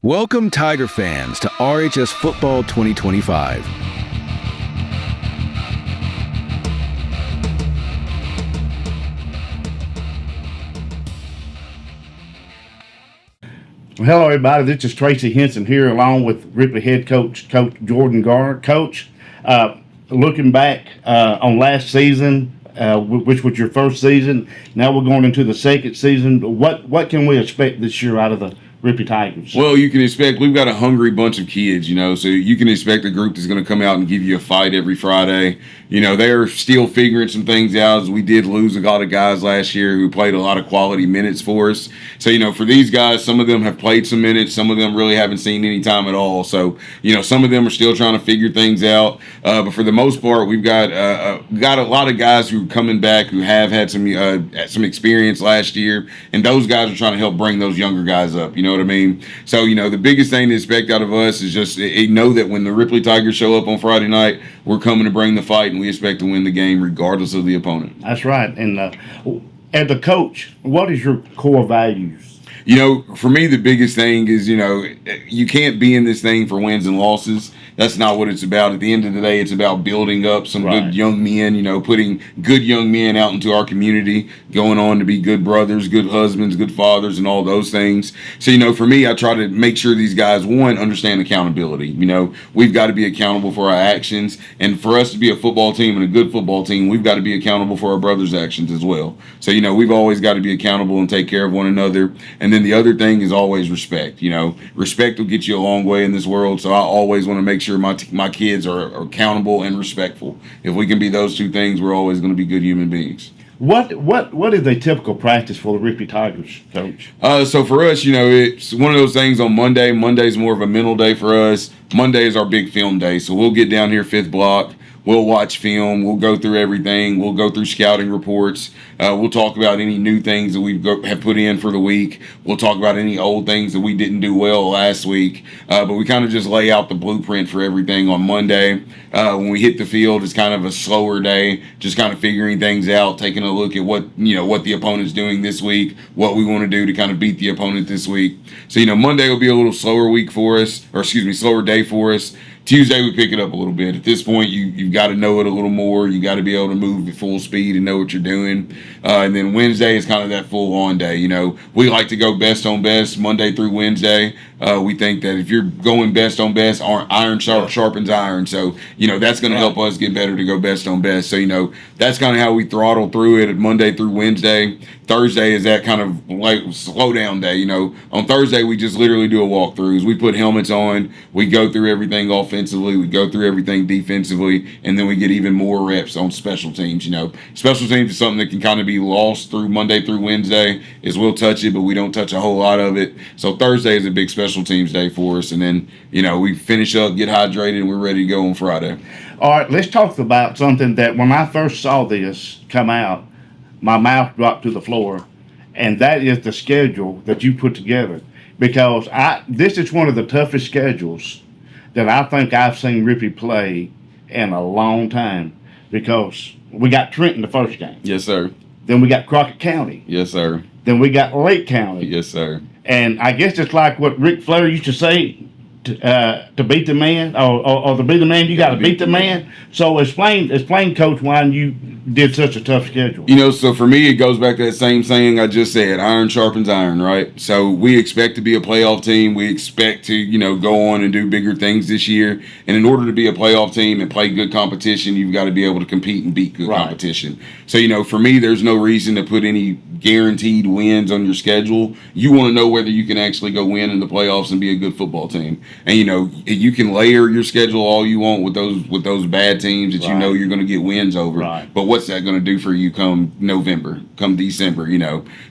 Welcome, Tiger fans, to RHS Football 2025. Well, hello, everybody. This is Tracy Henson here, along with Ripley head coach, Coach Jordan Garner. Coach, looking back on last season, which was your first season, now we're going into the second season. What can we expect this year out of the Ripley Tigers? Well, you can expect we've got a hungry bunch of kids, so you can expect a group that's going to come out and give you a fight every Friday. They're still figuring some things out, as we did lose a lot of guys last year who played a lot of quality minutes for us. So, for these guys, some of them have played some minutes, some of them really haven't seen any time at all. So, some of them are still trying to figure things out. But for the most part, we've got a lot of guys who are coming back who have had some experience last year, and those guys are trying to help bring those younger guys up. You know what I mean? So, the biggest thing to expect out of us is just know that when the Ripley Tigers show up on Friday night, we're coming to bring the fight, and we expect to win the game regardless of the opponent. That's right. And as a coach, what is your core values? For me, the biggest thing is, you can't be in this thing for wins and losses. That's not what it's about. At the end of the day, it's about building up some good young men, putting good young men out into our community, going on to be good brothers, good husbands, good fathers, and all those things. So, for me, I try to make sure these guys, one, understand accountability. We've got to be accountable for our actions. And for us to be a football team and a good football team, we've got to be accountable for our brothers' actions as well. So, we've always got to be accountable and take care of one another. And then the other thing is always respect. Respect will get you a long way in this world. So I always want to make sure my kids are accountable and respectful. If we can be those two things, we're always going to be good human beings. What is a typical practice for the Ripley Tigers, Coach? So for us, it's one of those things on Monday. Monday's more of a mental day for us. Monday is our big film day. So we'll get down here 5th block. We'll watch film. We'll go through everything. We'll go through scouting reports. We'll talk about any new things that we have put in for the week. We'll talk about any old things that we didn't do well last week. But we kind of just lay out the blueprint for everything on Monday. When we hit the field, it's kind of a slower day, just kind of figuring things out, taking a look at what the opponent's doing this week, what we want to do to kind of beat the opponent this week. So, Monday will be a little slower week for us, slower day for us. Tuesday, we pick it up a little bit. At this point, you've got to know it a little more. You got to be able to move at full speed and know what you're doing. And then Wednesday is kind of that full-on day. We like to go best on best Monday through Wednesday. We think that if you're going best on best, iron sharpens iron. So, that's going to help us get better to go best on best. So, that's kind of how we throttle through it at Monday through Wednesday. Thursday is that kind of like slow down day. On Thursday, we just literally do a walkthroughs. We put helmets on. We go through everything offensively. We go through everything defensively. And then we get even more reps on special teams. Special teams is something that can kind of be lost through Monday through Wednesday, is we'll touch it, but we don't touch a whole lot of it. So Thursday is a big special teams day for us. And then, we finish up, get hydrated, and we're ready to go on Friday. All right, let's talk about something that when I first saw this come out, my mouth dropped to the floor, and that is the schedule that you put together. Because this is one of the toughest schedules that I think I've seen Ripley play in a long time. Because we got Trenton the first game. Yes, sir. Then we got Crockett County. Yes, sir. Then we got Lake County. Yes, sir. And I guess it's like what Ric Flair used to say, to beat the man, or to be the man, you got to beat the man. So explain, Coach, why you did such a tough schedule. So for me, it goes back to that same saying I just said, iron sharpens iron, right? So we expect to be a playoff team. We expect to, go on and do bigger things this year. And in order to be a playoff team and play good competition, you've got to be able to compete and beat good competition. So, for me, there's no reason to put any guaranteed wins on your schedule. You want to know whether you can actually go win in the playoffs and be a good football team. And you can layer your schedule all you want with those bad teams that you're going to get wins over. But what's that going to do for you come November, come December?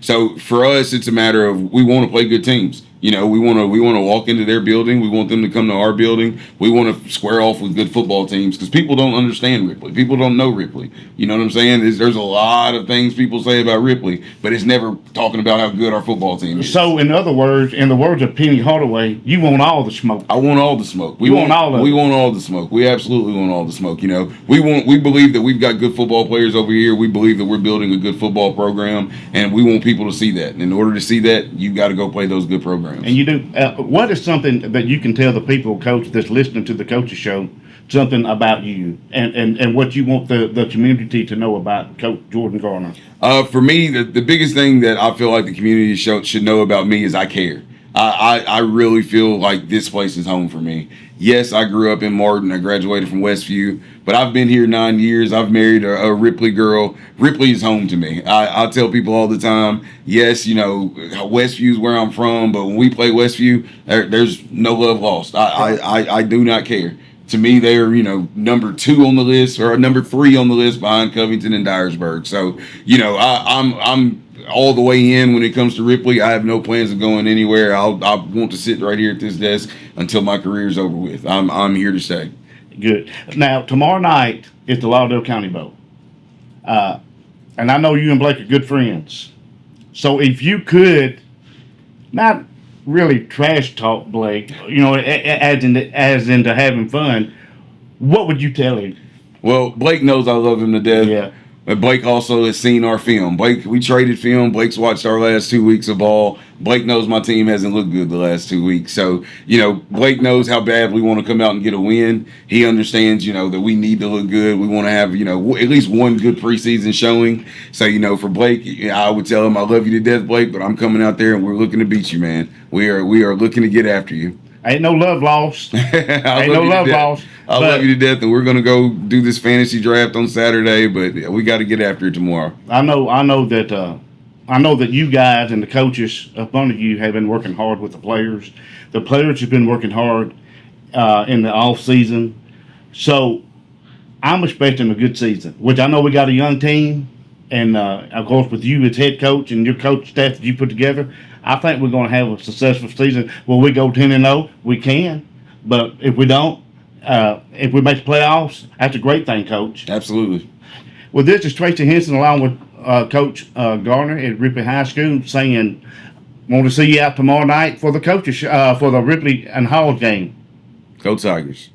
So for us, it's a matter of we want to play good teams. We want to walk into their building. We want them to come to our building. We want to square off with good football teams because people don't understand Ripley. People don't know Ripley. You know what I'm saying? There's a lot of things people say about Ripley, but it's never talking about how good our football team is. So, in other words, in the words of Penny Hardaway, you want all the smoke. I want all the smoke. We want all of it. We want all the smoke. We absolutely want all the smoke. We believe that we've got good football players over here. We believe that we're building a good football program, and we want people to see that. And in order to see that, you've got to go play those good programs. programs. And you do. What is something that you can tell the people, Coach, that's listening to the Coaches Show, something about you and what you want the community to know about Coach Jordan Garner? For me, the biggest thing that I feel like the community should know about me is I care. I really feel like this place is home for me. Yes, I grew up in Martin. I graduated from Westview, but I've been here 9 years. I've married a Ripley girl. Ripley is home to me. I tell people all the time, yes, Westview is where I'm from, but when we play Westview, there's no love lost. I do not care. To me, they're, number 2 on the list or number 3 on the list behind Covington and Dyersburg. So, I'm all the way in when it comes to Ripley. I have no plans of going anywhere. I want to sit right here at this desk until my career's over with. I'm here to stay. Good. Now, tomorrow night is the Lauderdale County Bowl. And I know you and Blake are good friends. So if you could, not really trash talk Blake, as into having fun, what would you tell him? Well, Blake knows I love him to death. Yeah. But Blake also has seen our film. Blake, we traded film. Blake's watched our last 2 weeks of ball. Blake knows my team hasn't looked good the last 2 weeks. So, Blake knows how bad we want to come out and get a win. He understands, that we need to look good. We want to have, at least one good preseason showing. So, for Blake, I would tell him I love you to death, Blake, but I'm coming out there and we're looking to beat you, man. We are looking to get after you. Ain't no love lost. Ain't no love lost. I love you to death, and we're gonna go do this fantasy draft on Saturday. But we got to get after it tomorrow. I know that you guys and the coaches up under you have been working hard with the players. The players have been working hard in the off season. So I'm expecting a good season. Which I know we got a young team, and of course with you as head coach and your coach staff that you put together, I think we're going to have a successful season. Will we go 10-0? We can, but if we don't, if we make the playoffs, that's a great thing, Coach. Absolutely. Well, this is Tracy Henson along with Coach Garner at Ripley High School saying, want to see you out tomorrow night for the coaches for the Ripley and Hall game. Go Tigers.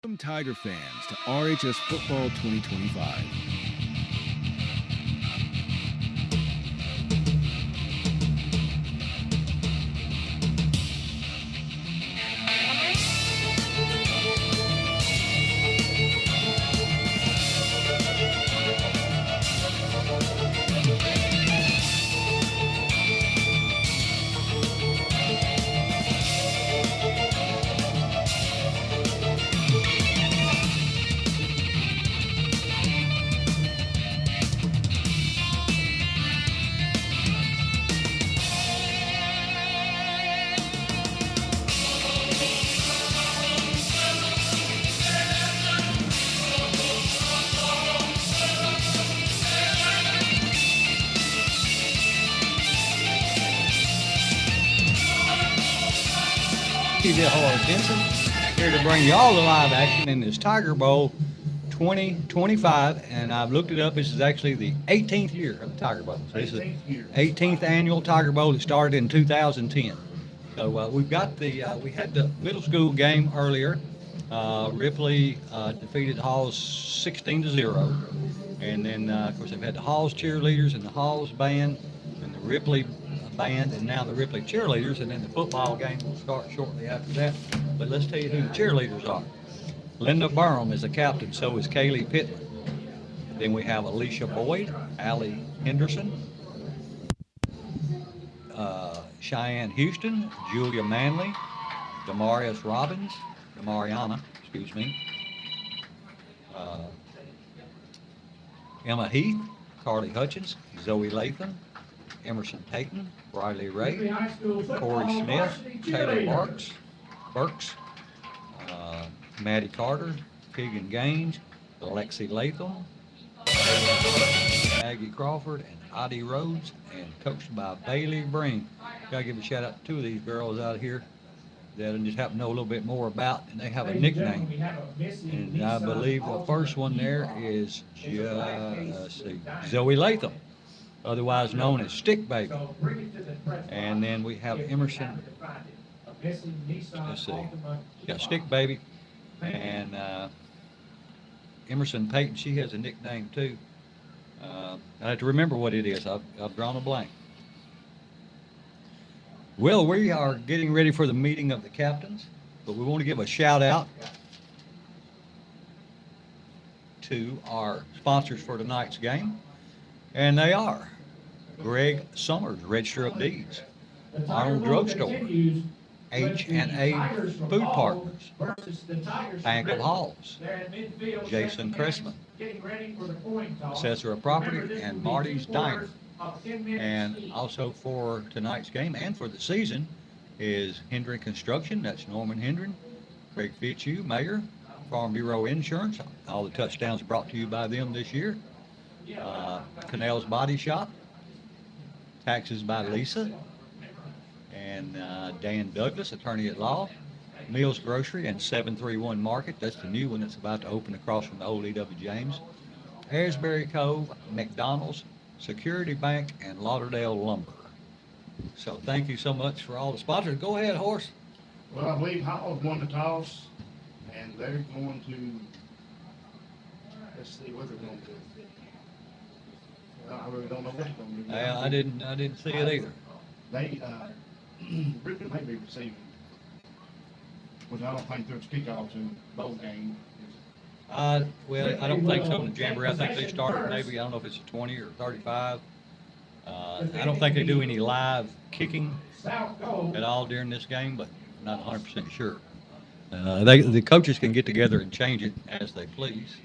Welcome Tiger fans to RHS Football 2025. This is Horace Henson here to bring you all the live action in this Tiger Bowl 2025. And I've looked it up. This is actually the 18th year of the Tiger Bowl. So this is the 18th annual Tiger Bowl that started in 2010. So we had the middle school game earlier. Ripley defeated Halls 16-0. And then, of course, they've had the Halls cheerleaders and the Halls band and the Ripley band and now the Ripley cheerleaders. And then the football game will start shortly after that. But let's tell you who the cheerleaders are. Linda Burham is the captain, so is Kaylee Pittman. Then we have Alicia Boyd, Allie Henderson, Cheyenne Houston, Julia Manley, Demariana Robbins, Emma Heath, Carly Hutchins, Zoe Latham, Emerson Payton, Riley Ray, Corey Smith, Taylor Burks, Maddie Carter, Keegan Gaines, Alexi Latham, Maggie Crawford, and Audie Rhodes, and coached by Bailey Breen. Gotta give a shout out to two of these girls out here that I just happen to know a little bit more about, and they have a nickname. And I believe the first one there is Zoe Latham, otherwise known as Stick Baby. And then we have Emerson. Let's see. Yeah, Stick Baby. And Emerson Payton, she has a nickname too. I have to remember what it is. I've drawn a blank. Well, we are getting ready for the meeting of the captains, but we want to give a shout out to our sponsors for tonight's game, and they are Greg Summers, Register of Deeds, Arnold Drugstore, H&A Food Partners, Bank of Halls, Jason Cressman, Assessor of Property, and Marty's Diner. And also for tonight's game and for the season is Hendren Construction. That's Norman Hendren, Craig Fitzhugh, Mayor, Farm Bureau Insurance. All the touchdowns brought to you by them this year. Cannell's Body Shop, Taxes by Lisa, and Dan Douglas, Attorney at Law, Mills Grocery, and 731 Market. That's the new one that's about to open across from the old E.W. James. Harrisburg Cove, McDonald's, Security Bank, and Lauderdale Lumber. So thank you so much for all the sponsors. Go ahead, Horse. Well, I believe Howard won the toss, and they're going to, let's see what they're going to do. I really don't know what they're going to do. I didn't see it either. They, Ripley may be receiving, which I don't think there's kickoffs in bowl game. Well, I don't think so in the Jamboree. I think they started maybe, I don't know if it's a 20 or 35. I don't think they do any live kicking at all during this game, but I'm not 100% sure. The coaches can get together and change it as they please.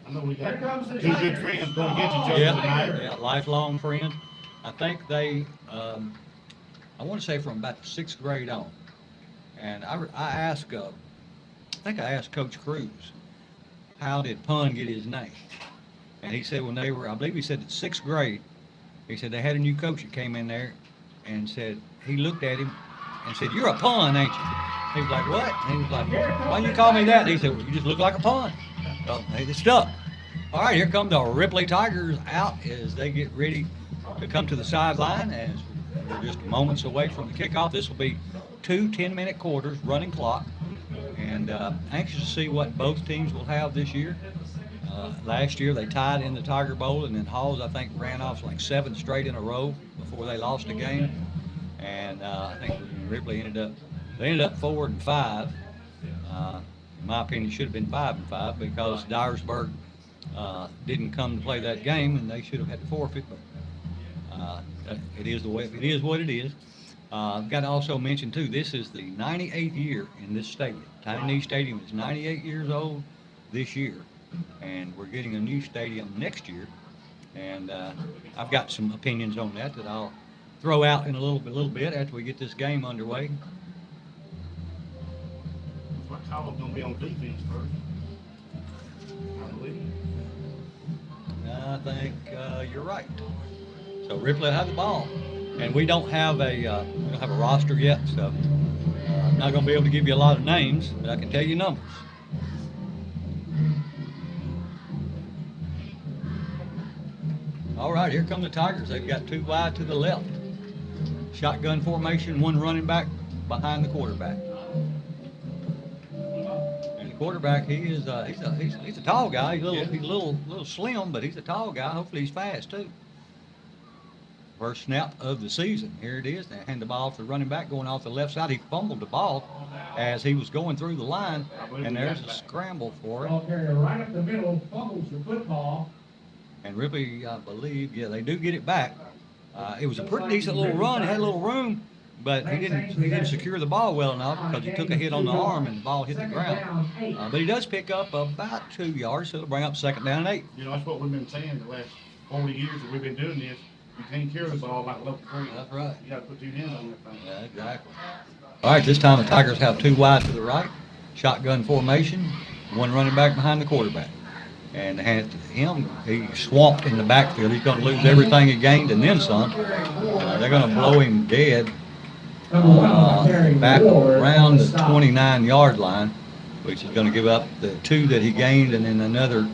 I know we got two good friends going against each other tonight. Yeah, lifelong friend. I think they, I want to say from about the 6th grade on. And I asked, I think I asked Coach Cruz, how did Pun get his name? And he said when they were, I believe he said in 6th grade, he said they had a new coach that came in there and said, he looked at him and said, "You're a pun, ain't you?" He was like, "What?" And he was like, "Why you call me that?" And he said, "Well, you just look like a pun." So they stuck. All right, here come the Ripley Tigers out as they get ready to come to the sideline as we're just moments away from the kickoff. This will be 2 10-minute quarters, running clock. And anxious to see what both teams will have this year. Last year they tied in the Tiger Bowl, and then Halls I think ran off like 7 straight in a row before they lost a game. And I think Ripley ended up 4-5. In my opinion, it should have been 5-5 because Dyersburg didn't come to play that game, and they should have had to forfeit. But it is what it is. I've got to also mention too, this is the 98th year in this stadium. Tiny Stadium is 98 years old this year, and we're getting a new stadium next year. And I've got some opinions on that I'll throw out in a little bit after we get this game underway. Looks like Howard's going to be on defense first, I believe. I think you're right. So Ripley will have the ball, and we don't have a roster yet, so Not gonna be able to give you a lot of names, but I can tell you numbers. All right, here come the Tigers. They've got 2 wide to the left. Shotgun formation, 1 running back behind the quarterback. And the quarterback, he's a tall guy. He's a little slim, but he's a tall guy. Hopefully he's fast too. First snap of the season. Here it is. They hand the ball to the running back going off the left side. He fumbled the ball as he was going through the line, and there's a scramble for him. Ball carrier right up the middle, fumbles the football. And Ripley, I believe, yeah, they do get it back. It was a pretty decent little run. It had a little room, but he didn't secure the ball well enough because he took a hit on the arm and the ball hit the ground. But he does pick up about 2 yards, so it'll bring up 2nd down and 8. You know, that's what we've been saying the last 40 years that we've been doing this. You can't carry the ball like level 3. That's right. You gotta put 2 hands on that thing. Yeah, exactly. All right, this time the Tigers have 2 wide to the right, shotgun formation, 1 running back behind the quarterback. And hand it to him, he's swamped in the backfield. He's going to lose everything he gained and then some. They're going to blow him dead back around the 29-yard line, which is going to give up the 2 that he gained and then another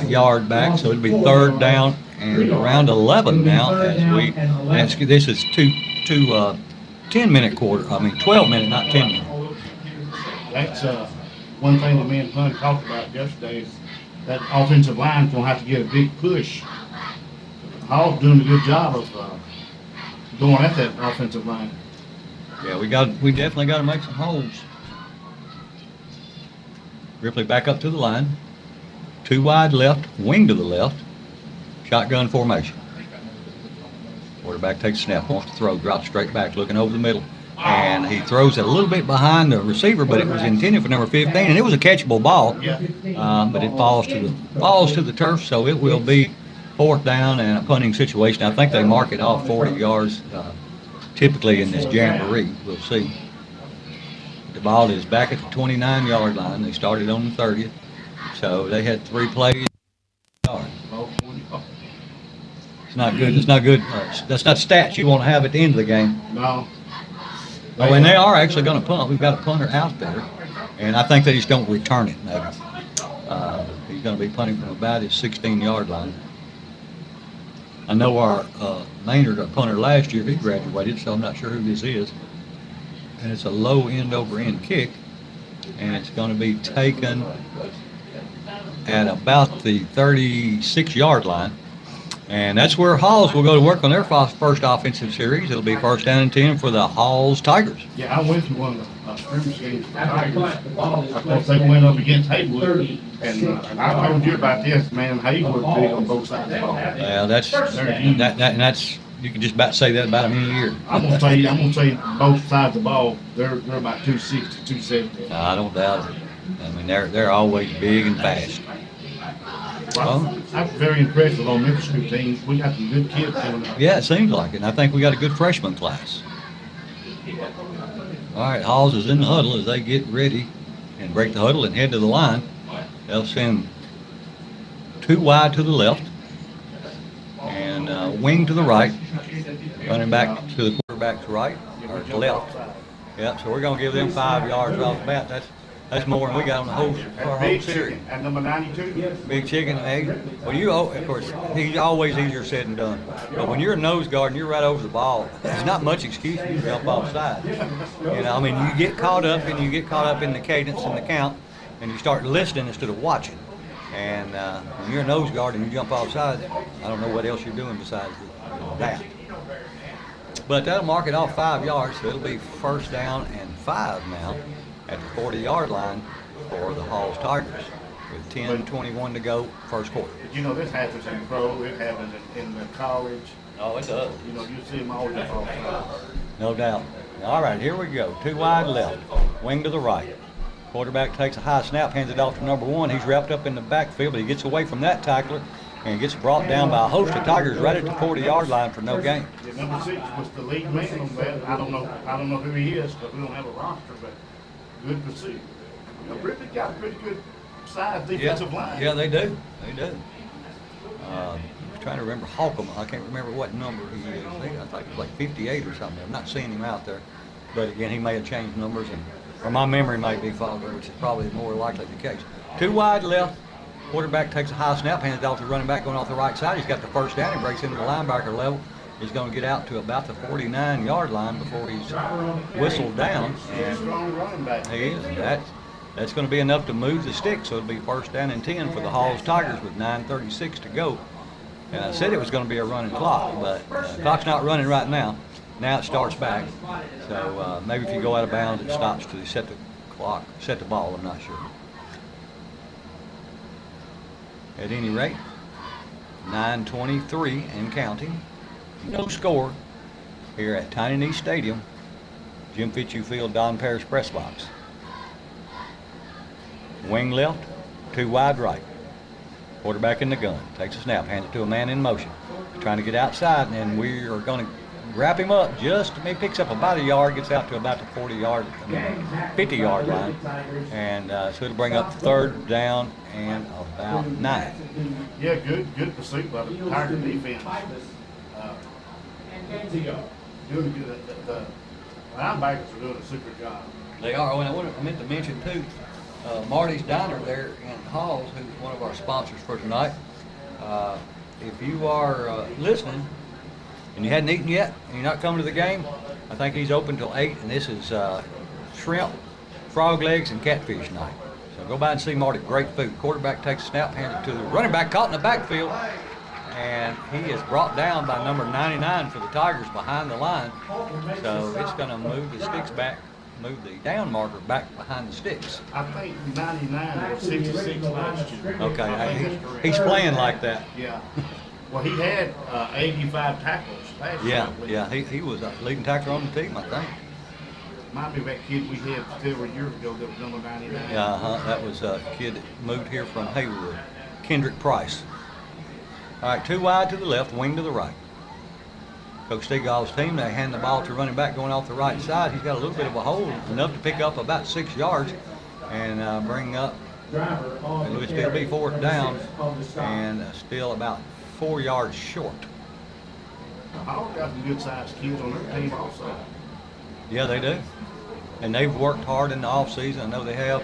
yard back. So it'll be 3rd down and around 11 now this is 10-minute quarter. 12-minute, not 10-minute. That's one thing that me and Pun talked about yesterday is that offensive line's gonna have to get a big push. Hall's doing a good job of going at that offensive line. Yeah, we definitely got to make some holes. Ripley back up to the line. 2 wide left, wing to the left. Shotgun formation. Quarterback takes a snap, wants to throw, drops straight back, looking over the middle. And he throws it a little bit behind the receiver, but it was intended for number 15, and it was a catchable ball. But it falls to the turf, so it will be 4th down and a punting situation. I think they mark it off 40 yards typically in this jamboree. We'll see. The ball is back at the 29-yard line. They started on the 30th, so they had 3 plays. It's not good. It's not good. That's not stats you want to have at the end of the game. No. Oh, and they are actually going to punt. We've got a punter out there, and I think they just don't return it, maybe. He's going to be punting from about his 16-yard line. I know our Maynard, our punter last year, he graduated, so I'm not sure who this is. And it's a low end-over-end kick, and it's going to be taken at about the 36-yard line. And that's where Halls will go to work on their first offensive series. It'll be 1st down and 10 for the Halls Tigers. Yeah, I went to one of the scrimmage games for the Tigers. Of course, they went up against Haywood, and I told you about this, man. Haywood big on both sides of the ball. Yeah, that's you can just about say that about them any year. I'm gonna say both sides of the ball. They're about 260, 270. I don't doubt it. I mean, they're always big and fast. Well, I'm very impressed with our middle school team. We got some good kids coming up. Yeah, it seems like it. And I think we got a good freshman class. All right, Halls is in the huddle as they get ready and break the huddle and head to the line. They'll send 2 wide to the left and wing to the right, running back to the quarterback's right or to left. Yep, so we're going to give them 5 yards off the bat. That's more than we got on the whole series. At number 92? Big Chicken, hey, well, of course, he's always easier said than done. But when you're a nose guard and you're right over the ball, there's not much excuse for you to jump offside. You get caught up in the cadence and the count, and you start listening instead of watching. And when you're a nose guard and you jump offside, I don't know what else you're doing besides that. But that'll mark it off 5 yards, so it'll be 1st down and 5 now at the 40-yard line for the Halls Tigers with 10:21 to go, 1st quarter. You know, this happens in pro, it happens in the college. Oh, it does. You know, you see them all jump off. No doubt. All right, here we go. 2 wide left, wing to the right. Quarterback takes a high snap, hands it off to number 1. He's wrapped up in the backfield, but he gets away from that tackler and gets brought down by a host of Tigers right at the 40-yard line for no gain. Yeah, number 6 was the lead man on that. I don't know who he is because we don't have a roster, but good pursuit. You know, Ripley got a pretty good size defensive line. Yeah, they do. They do. I'm trying to remember Holcomb. I can't remember what number he is. I think it's like 58 or something. I'm not seeing him out there. But again, he may have changed numbers, or my memory might be foggy, which is probably more likely the case. 2 wide left. Quarterback takes a high snap, hands it off to the running back going off the right side. He's got the first down. He breaks into the linebacker level. He's going to get out to about the 49-yard line before he's whistled down. He's a strong running back. He is. That's going to be enough to move the sticks, so it'll be first down and 10 for the Halls Tigers with 9:36 to go. And I said it was going to be a running clock, but the clock's not running right now. Now it starts back. So maybe if you go out of bounds, it stops to set the clock, set the ball. I'm not sure. At any rate, 9:23 and counting. No score here at Tiny Knee Stadium, Jim Fitzhugh Field, Don Parrish Press Box. Wing left, 2 wide right. Quarterback in the gun, takes a snap, hands it to a man in motion. Trying to get outside, and we are going to wrap him up just, he picks up about a yard, gets out to about the 50-yard line. And so it'll bring up 3rd down and about 9. Yeah, good pursuit by the Tiger defense. Doing good. The linebackers are doing a super job. They are. Oh, and I meant to mention too, Marty's Diner there in Halls, who's one of our sponsors for tonight. If you are listening and you hadn't eaten yet and you're not coming to the game, I think he's open till 8, and this is shrimp, frog legs, and catfish night. So go by and see Marty. Great food. Quarterback takes a snap, hands it to the running back, caught in the backfield, and he is brought down by number 99 for the Tigers behind the line. So it's going to move the sticks back, move the down marker back behind the sticks. I think 99 was 66 last year. Okay, he's playing like that. Yeah. Well, he had 85 tackles last year. Yeah, he was a leading tackler on the team, I think. Remind me of that kid we had several years ago that was number 99. Yeah, that was a kid that moved here from Haywood, Kendrick Price. All right, 2 wide to the left, wing to the right. Coach Stegall's team, they hand the ball to running back going off the right side. He's got a little bit of a hole, enough to pick up about 6 yards and bring up, it'll still be 4th down and still about 4 yards short. Hall got some good sized kids on their team also. Yeah, they do. And they've worked hard in the offseason. I know they have.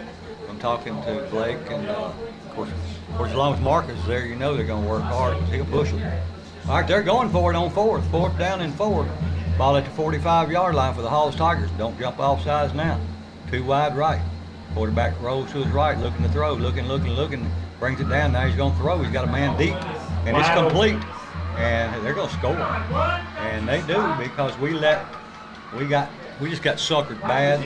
I'm talking to Blake, and of course, as long as Marcus is there, you know they're going to work hard because he'll push them. All right, they're going for it on 4th. 4th down and 4. Ball at the 45-yard line for the Halls Tigers. Don't jump off sides now. 2 wide right. Quarterback rolls to his right, looking to throw, looking, brings it down. Now he's going to throw. He's got a man deep, and it's complete. And they're going to score. And they do because we just got suckered bad.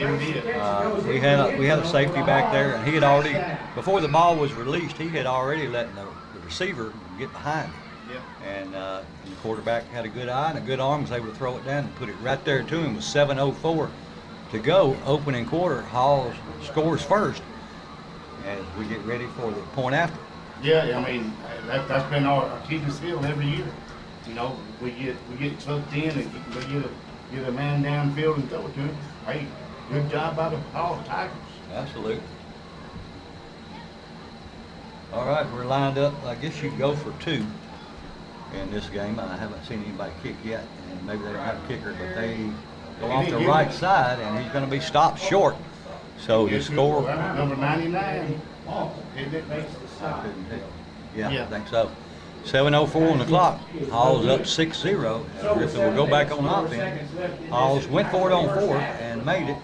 We had a safety back there, and he had already, before the ball was released, he had already let the receiver get behind him. And the quarterback had a good eye and a good arm, was able to throw it down and put it right there to him with 7:04 to go. Opening quarter, Hall scores first as we get ready for the point after. Yeah, I mean, that's been our Achilles heel every year. You know, we get tucked in and we get a man downfield and throw it to him. Hey, good job by the Hall Tigers. Absolutely. All right, we're lined up. I guess you can go for 2 in this game. I haven't seen anybody kick yet, and maybe they don't have a kicker, but they go off the right side, and he's going to be stopped short. So the score. Number 99. Yeah, I think so. 7:04 on the clock. Halls up 6-0. Griffin will go back on offense. Halls went for it on 4th and made it,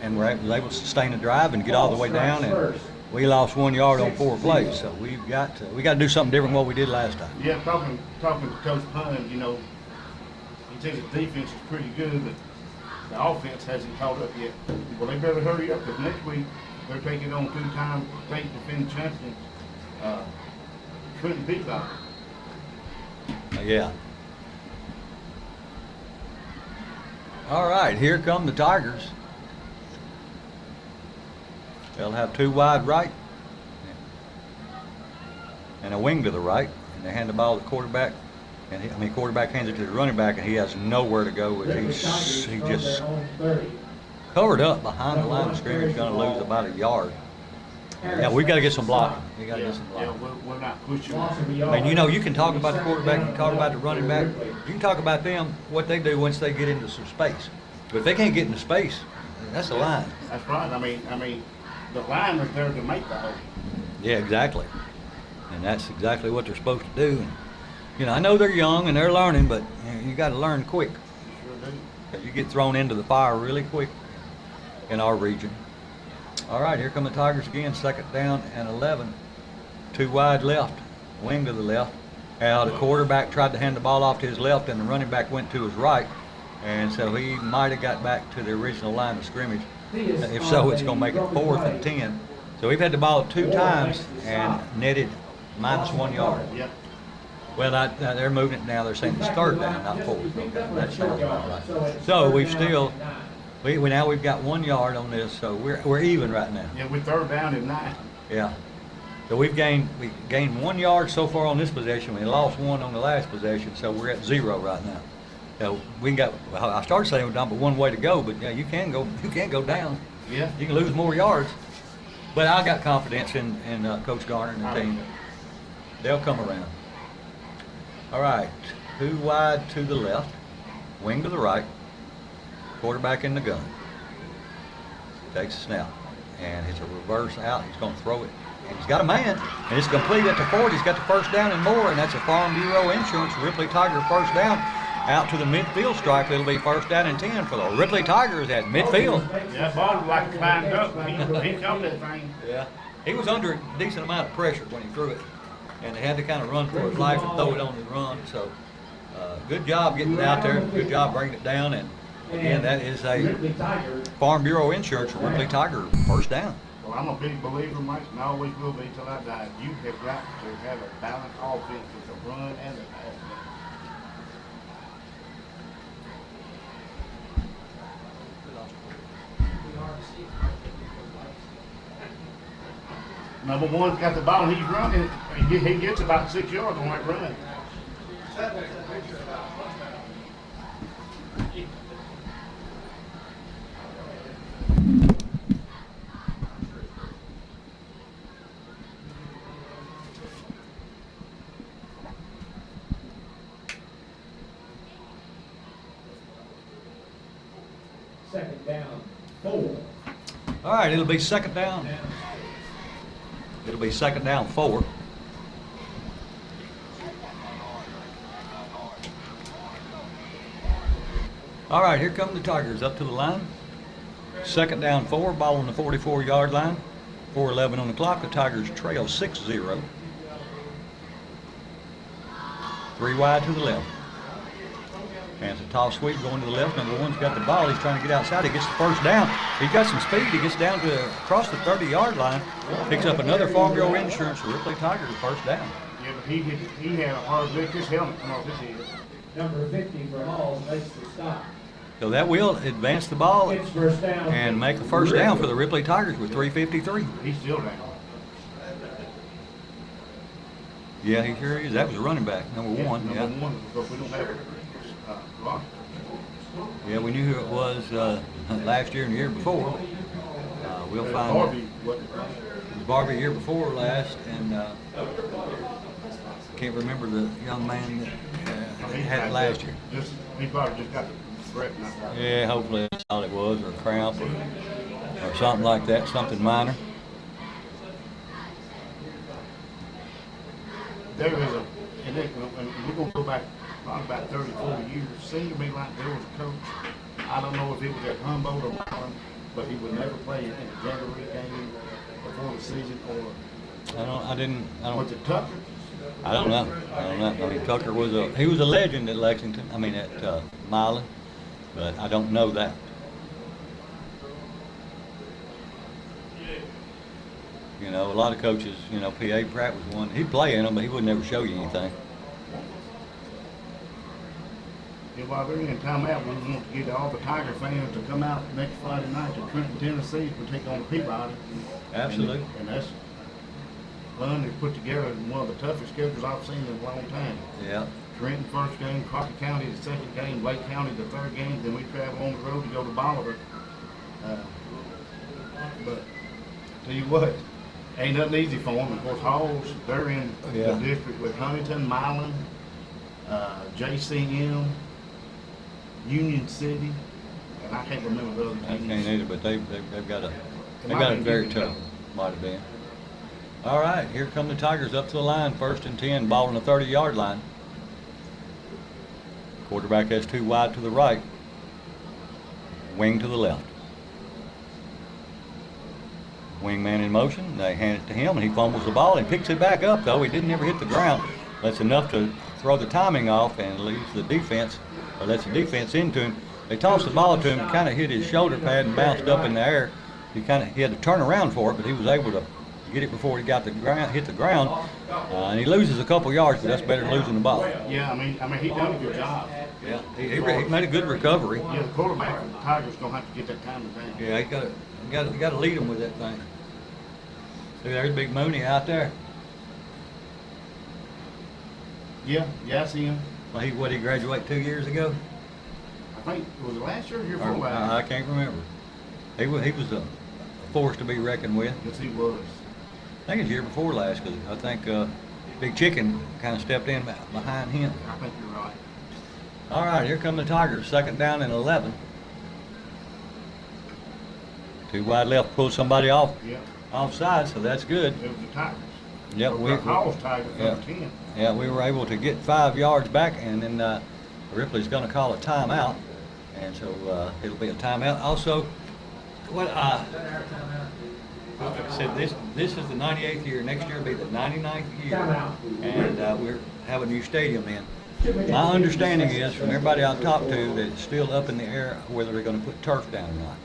and was able to sustain the drive and get all the way down. And we lost 1 yard on 4 plays. So we got to do something different than what we did last time. Yeah, talking to Coach Pun, you know, he thinks the defense is pretty good, but the offense hasn't caught up yet. Well, they better hurry up because next week they're taking on 2-time state defending champions, Trenton Peacock. Yeah. All right, here come the Tigers. They'll have 2 wide right and a wing to the right, and they hand the ball to the quarterback. And quarterback hands it to the running back, and he has nowhere to go with it. He just covered up behind the line of scrimmage, going to lose about a yard. Yeah, we've got to get some blocking. We got to get some blocking. Yeah, we're not pushing. I mean, you know, you can talk about the quarterback, you can talk about the running back, you can talk about them, what they do once they get into some space. But if they can't get into space, that's the line. That's right. I mean, the line is there to make the hole. Yeah, exactly. And that's exactly what they're supposed to do. And, you know, I know they're young and they're learning, but you got to learn quick. Sure do. 'Cause you get thrown into the fire really quick in our region. All right, here come the Tigers again, 2nd down and 11. 2 wide left, wing to the left. The quarterback tried to hand the ball off to his left, and the running back went to his right. And so he might have got back to the original line of scrimmage. If so, it's going to make it 4th and 10. So we've had the ball 2 times and netted -1 yard. Yep. Well, they're moving it now. They're saying it's 3rd down, not 4th. Okay, that sounds about right. So we've still, now we've got 1 yard on this, so we're even right now. Yeah, we 3rd down and 9. Yeah. So we gained 1 yard so far on this possession. We lost 1 on the last possession, so we're at 0 right now. So I started saying we're down, but 1 way to go. But yeah, you can go down. Yeah. You can lose more yards. But I got confidence in Coach Garner and the team. They'll come around. All right, 2 wide to the left, wing to the right, quarterback in the gun. Takes a snap, and it's a reverse out. He's going to throw it, and he's got a man, and it's complete at the 40. He's got the 1st down and more, and that's a Farm Bureau Insurance Ripley Tiger 1st down. Out to the midfield stripe, it'll be 1st down and 10 for the Ripley Tigers at midfield. Yeah, ball was like climbed up. He caught that thing. Yeah, he was under a decent amount of pressure when he threw it, and they had to kind of run for his life and throw it on the run. So, good job getting out there. Good job bringing it down. And again, that is a Farm Bureau Insurance Ripley Tiger 1st down. Well, I'm a big believer, Mike, and I always will be till I die. You have got to have a balanced offense with the run and the pass. Number 1's got the ball and he's running. He gets about 6 yards on that run. Second down, 4. All right, it'll be 2nd down. It'll be 2nd down, 4. All right, here come the Tigers up to the line. 2nd down, 4, ball on the 44-yard line. 4:11 on the clock. The Tigers trail 6-0. 3 wide to the left. And it's a toss sweep going to the left. Number 1's got the ball. He's trying to get outside. He gets the 1st down. He's got some speed. He gets down to across the 30-yard line. Picks up another Farm Bureau Insurance Ripley Tigers 1st down. Yeah, but he had a hard lick. His helmet come off his head. Number 50 for Hall makes the stop. So that will advance the ball It's 1st down. and make a 1st down for the Ripley Tigers with 3:53. He's still down. Yeah, he sure is. That was a running back, number 1. Number Yeah. 1, because we don't have a block. Yeah, we knew who it was last year and the year before. We'll find out. Harvey, what? It was Barbie the year before last, and can't remember the young man that had it last year. He probably just got the threat. Yeah, hopefully that's all it was, or a cramp, or something like that, something minor. There is a, and we're going to go back probably about 30, 40 years. Seemed to me like there was a coach. I don't know if it was at Humboldt or Marlin, but he would never play in a Jamboree game before the season, or I don't. was it Tucker? I don't know. I mean, Tucker was he was a legend at Lexington. I mean, at Milan, but I don't know that. You know, a lot of coaches. You know, P.A. Pratt was one. He'd play in them, but he would never show you anything. Yeah, while they're in timeout, we want to get all the Tiger fans to come out next Friday night to Trenton, Tennessee to take on Peabody. Absolutely. And that's fun. They put together one of the toughest schedules I've seen in a long time. Yeah. Trenton first game, Crockett County the second game, Lake County the third game, then we travel on the road to go to Bolivar. But tell you what, ain't nothing easy for them. Of course, Halls, they're in the district with Huntington, Milan, JCM, Union City, and I can't remember the other I teams. can't either, but they've got a, they might got have it been very Houston. tough. Might have been. All right, here come the Tigers up to the line, 1st and 10, ball on the 30-yard line. Quarterback has 2 wide to the right, wing to the left. Wingman in motion, they hand it to him, and he fumbles the ball. He picks it back up, though. He didn't ever hit the ground. That's enough to throw the timing off and leaves the defense, or lets the defense into him. They tossed the ball to him, kind of hit his shoulder pad and bounced up in the air. He had to turn around for it, but he was able to get it before he got the ground, hit the ground. And he loses a couple yards, but that's better than losing the ball. Yeah, I mean, he done a good job. Yeah, he made a good recovery. Yeah, the quarterback for the Tigers gonna have to get that timing down. Yeah, you got to lead him with that thing. See, there's Big Mooney out there. Yeah, I see him. Well, he graduate 2 years ago? I think, was it last year or year Or, before I last? can't remember. He was a force to be reckoned with. Yes, he was. I think it's year before last, because I think Big Chicken kind of stepped in behind him. I think you're right. All right, here come the Tigers, 2nd down and 11. 2 wide left, pull somebody off Yeah, offside, so that's good. it was the Tigers. Yep, The Hall's Tigers, number 10. Yeah, we were able to get 5 yards back, and then Ripley's going to call a timeout, and so it'll be a timeout. Also, what like I said, this is the 98th year. Next year will be the 99th year, and we have a new stadium in. My understanding is, from everybody I've talked to, that it's still up in the air whether they're going to put turf down or not.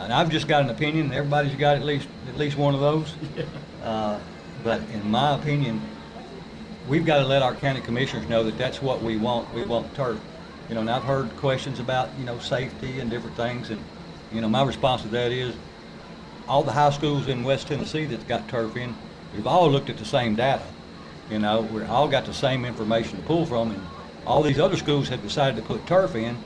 And I've just got an opinion, and everybody's got at least one of those. But in my opinion, we've got to let our county commissioners know that that's what we want. We want turf. You know, and I've heard questions about, safety and different things, and, my response to that is, all the high schools in West Tennessee that's got turf in, we've all looked at the same data. We're all got the same information to pull from, and all these other schools have decided to put turf in.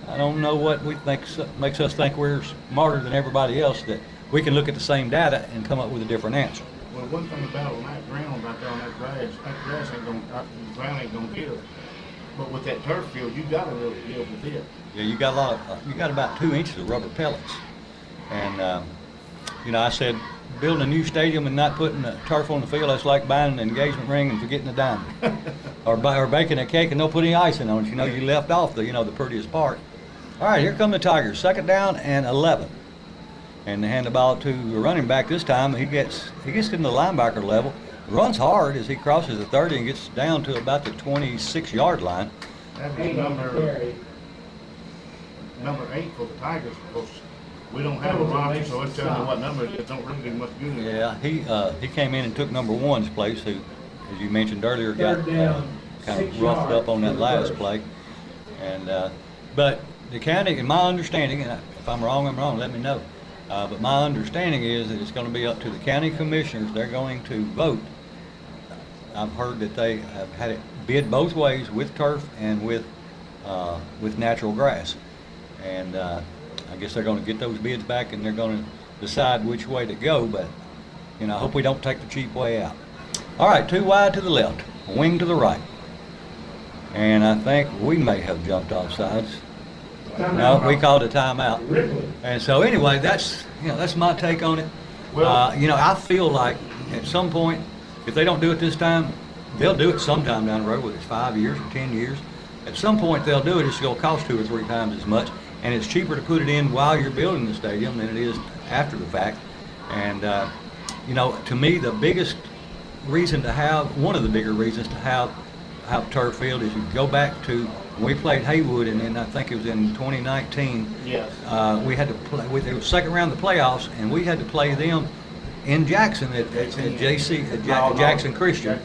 I don't know what we think makes us think we're smarter than everybody else, that we can look at the same data and come up with a different answer. Well, one thing about on that ground out there on that grass ain't gonna, the ground ain't gonna give. But with that turf field, you gotta really be able to dip. Yeah, you got about 2 inches of rubber pellets, and I said, building a new stadium and not putting the turf on the field, that's like buying an engagement ring and forgetting a diamond, or baking a cake and don't put any icing on it. You left off the prettiest part. All right, here come the Tigers, 2nd down and 11, and they hand the ball to the running back this time. He gets into the linebacker level, runs hard as he crosses the 30 and gets down to about the 26-yard line. That was 8 on the carry. number 8 for the Tigers, of course. We don't have a roster, so it's telling me what number it is. Don't really do much good. Yeah, he came in and took number 1's place, who, as you mentioned earlier, got 3rd down, kind 6 of roughed yards up on that to the last first. play. And but the county, in my understanding, and if I'm wrong, let me know. But my understanding is that it's going to be up to the county commissioners. They're going to vote. I've heard that they have had it bid both ways, with turf and with natural grass. And I guess they're going to get those bids back, and they're going to decide which way to go. But I hope we don't take the cheap way out. All right, 2 wide to the left, wing to the right. And I think we may have jumped off sides. No, we called a timeout. Ripley. And so anyway, that's my take on it. Well- I feel like at some point, if they don't do it this time, they'll do it sometime down the road, whether it's 5 years or 10 years. At some point they'll do it. It's going to cost 2 or 3 times as much, and it's cheaper to put it in while you're building the stadium than it is after the fact. And to me, the biggest reason to have, one of the bigger reasons to have turf field is, you go back to when we played Haywood, and then I think it was in 2019. Yes. We had to play. It was 2nd round of the playoffs, and we had to play them in Jackson at Jackson Christian,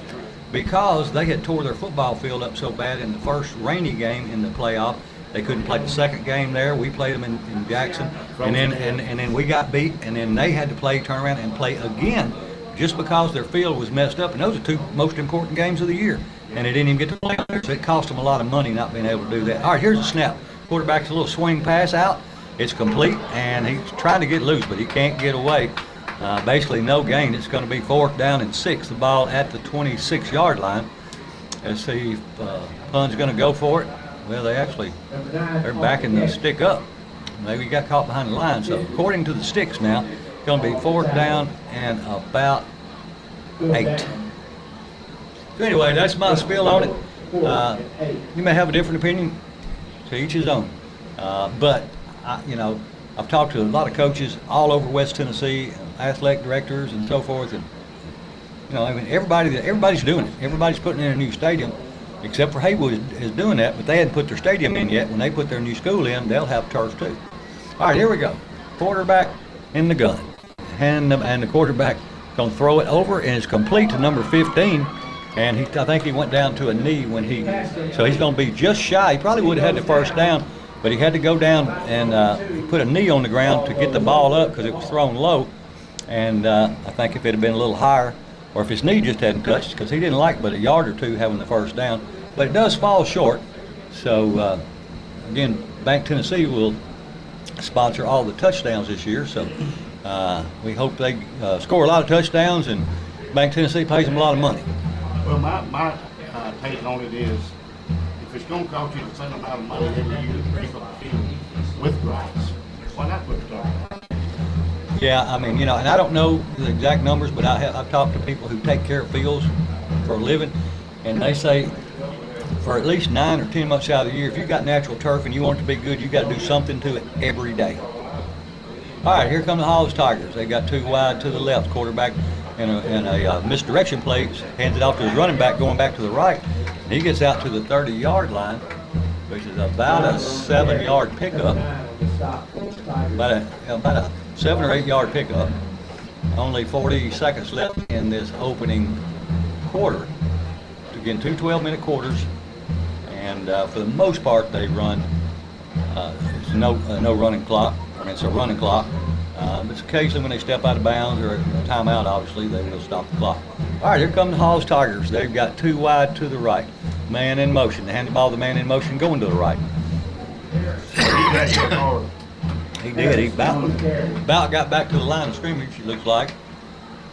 because they had tore their football field up so bad in the first rainy game in the playoff. They couldn't play the second game there. We played them in Jackson, and then we got beat, and then they had to turn around and play again, just because their field was messed up. And those are 2 most important games of the year, and they didn't even get to play there. So it cost them a lot of money not being able to do that. All right, here's a snap. Quarterback's a little swing pass out. It's complete, and he's trying to get loose, but he can't get away. Basically no gain. It's going to be 4th down and 6. The ball at the 26-yard line. Let's see if Pun's going to go for it. Well, they're backing the stick up. Maybe he got caught behind the line. So according to the sticks now, it's going to be 4th down and about 8. So anyway, that's my spiel on it. You may have a different opinion. To each his own. But I've talked to a lot of coaches all over West Tennessee, athletic directors and so forth, and I mean everybody's doing it. Everybody's putting in a new stadium, except for Haywood is doing that, but they hadn't put their stadium in yet. When they put their new school in, they'll have turf too. All right, here we go. Quarterback in the gun, and the quarterback gonna throw it over, and it's complete to number 15. And I think he went down to a knee so he's going to be just shy. He probably would have had the 1st down, but he had to go down and he put a knee on the ground to get the ball up because it was thrown low. And I think if it had been a little higher, or if his knee just hadn't touched, because he didn't like but a yard or two having the 1st down. But it does fall short. So, again, Bank Tennessee will sponsor all the touchdowns this year. So we hope they score a lot of touchdowns, and Bank Tennessee pays them a lot of money. Well, my take on it is, if it's going to cost you the same amount of money every year to pick up the field with grass, why not put it on? Yeah, I mean, and I don't know the exact numbers, but I've talked to people who take care of fields for a living, and they say for at least 9 or 10 months out of the year, if you've got natural turf and you want it to be good, you've got to do something to it every day. All right, here come the Halls Tigers. They got 2 wide to the left, quarterback and a misdirection play, hands it off to his running back going back to the right. And he gets out to the 30-yard line, which is about a 7-yard pickup. About a 7 or 8 yard pickup. Only 40 seconds left in this opening quarter. Again, 2 12-minute quarters, and for the most part they run. There's no running clock. I mean, it's a running clock. But occasionally when they step out of bounds or a timeout, obviously they will stop the clock. All right, here come the Halls Tigers. They've got 2 wide to the right. Man in motion. They hand the ball to the man in motion going to the right. He did. He about got back to the line of scrimmage, it looks like.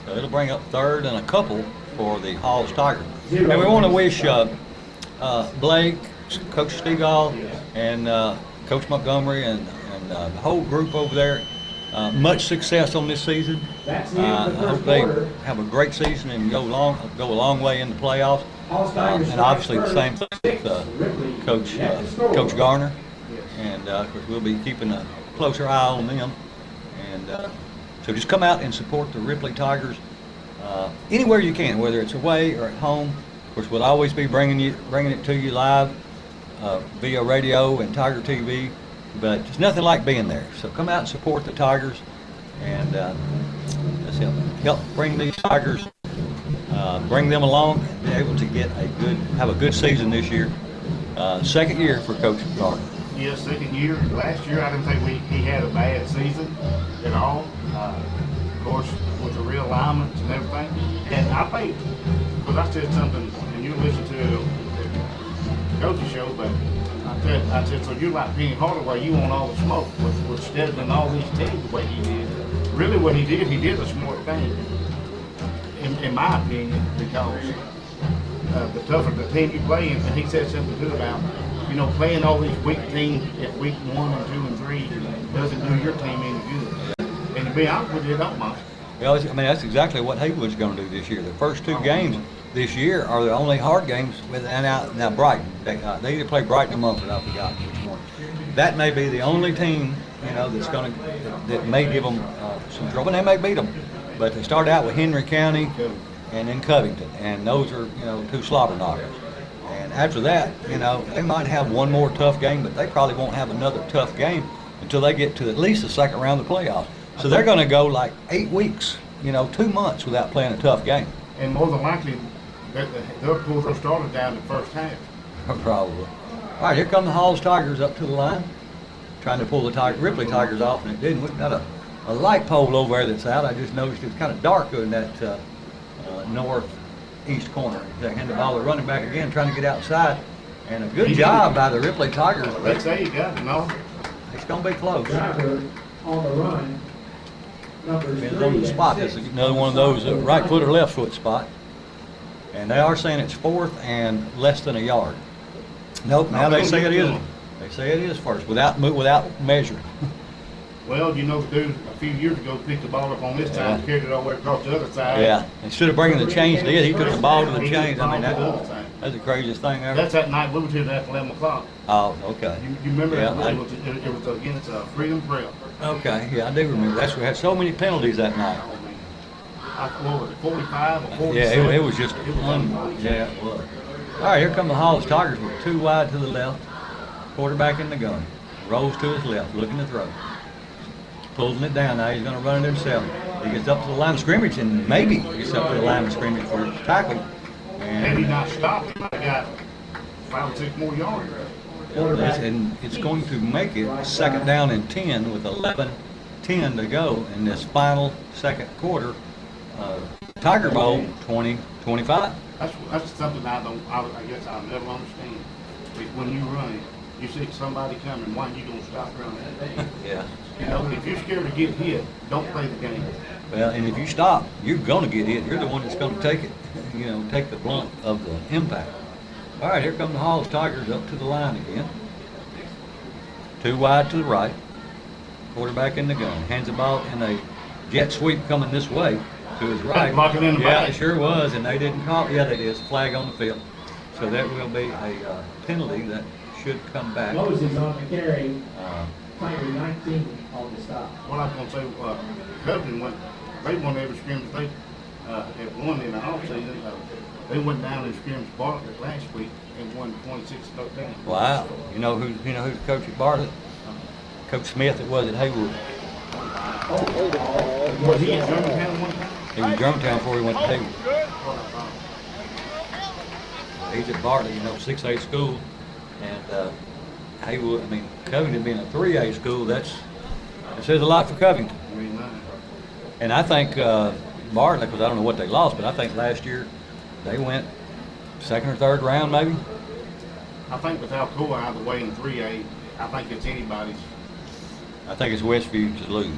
So it'll bring up 3rd and a couple for the Halls Tigers. And we want to wish Blake, Coach Stegall, and Coach Montgomery and the whole group over there much success on this season. I hope they have a great season and go a long way in the playoffs. And obviously the same thing with Coach Garner. And of course we'll be keeping a closer eye on them. And so just come out and support the Ripley Tigers anywhere you can, whether it's away or at home. Of course, we'll always be bringing it to you live via radio and Tiger TV. But it's nothing like being there. So come out and support the Tigers, and let's help bring these Tigers, bring them along, and be able to have a good season this year. 2nd year for Coach Garner. Yeah, 2nd year. Last year, I didn't think he had a bad season at all. Of course, with the realignments and everything. And I think, because I said something, and you listened to it on the coach's show, but I said, so you like Penny Hardaway, you want all the smoke with Steadman and all these teams the way he did. Really what he did a smart thing, in my opinion, because the tougher the team you play, and he said something good about, playing all these weak teams at week 1 and 2 and 3 doesn't do your team any good. And to be honest with you, it don't much. Well, I mean, that's exactly what Haywood's going to do this year. The first 2 games this year are the only hard games now Brighton. They either play Brighton or Mumford, I forgot which one. That may be the only team, that's going to that may give them some trouble. And they may beat them, but they start out with Henry County and then Covington, and those are 2 slobber knockers. And after that, they might have one more tough game, but they probably won't have another tough game until they get to at least the 2nd round of the playoffs. So they're going to go like 8 weeks, 2 months without playing a tough game. And more than likely, they'll pull their starters down the first half. Probably. All right, here come the Halls Tigers up to the line, trying to pull the Ripley Tigers off, and it didn't. We've got a light pole over there that's out. I just noticed it's kind of dark in that northeast corner. They hand the ball to the running back again, trying to get outside, and a good job by the Ripley Tigers. Let's say you got it, no? It's going to be close. Driver on the run. It's on the spot. It's another one of those right foot or left foot spot. And they are saying it's 4th and less than a yard. Nope, now they say it is. They say it is first, without measuring. Well, you know, the dude a few years ago picked the ball up on this side, Yeah. carried it all the way across the other side. Yeah, instead of bringing the chains to it, he took the ball to the He chains. I mean, took the ball to the other side. that's the craziest thing ever. That's that night we were here at 11 o'clock. Oh, okay. You remember Yeah, that? It was against Freedom Prep. Okay, yeah, I do remember. We had so many penalties that night. What was it, 45 or 47? Yeah, it was just It was unbelievable. yeah, it was. All right, here come the Hollis Tigers with 2 wide to the left. Quarterback in the gun. Rolls to his left, looking to throw. Pulling it down now. He's going to run it himself. He gets up to the line of scrimmage and maybe gets up to the line of scrimmage for tackling. Had he And not stopped, he might have got 5 or 6 more yards. it's going to make it 2nd down and 10 with 11:10 to go in this final second quarter. Tiger Bowl 20-25. That's something I guess I'll never understand. Is when you run, you see somebody coming, why you gonna stop running? Yeah. You know, if you're scared to get hit, don't play the game. Well, and if you stop, you're going to get hit. You're the one that's going to take it, take the blunt of the impact. All right, here come the Hollis Tigers up to the line again. 2 wide to the right. Quarterback in the gun. Hands the ball in a jet sweep coming this way to his right. Blocking in the Yeah, back. it sure was, and they didn't call. Yeah, they did. It's a flag on the field. So that will be a penalty that should come back. Moses on the carry, Uh, Tiger 19 on the stop. What I was gonna say, Covington they won every scrimmage they had won in the offseason. They went down and scrimmaged Bartlett last week and won 26-13. Wow. You know who's the coach at Bartlett? Coach Smith. It was at Haywood. Was he at Germantown one time? He was Germantown before he went to Haywood. He's at Bartlett, 6A school, and Haywood. I mean, Covington being a 3A school, that says a lot for Covington. I mean, And I think Bartlett, because I don't know what they lost, but I think last year they went 2nd or 3rd round, maybe. I think with Alcoa out of the way in 3A, I think it's anybody's. I think it's Westview to lose.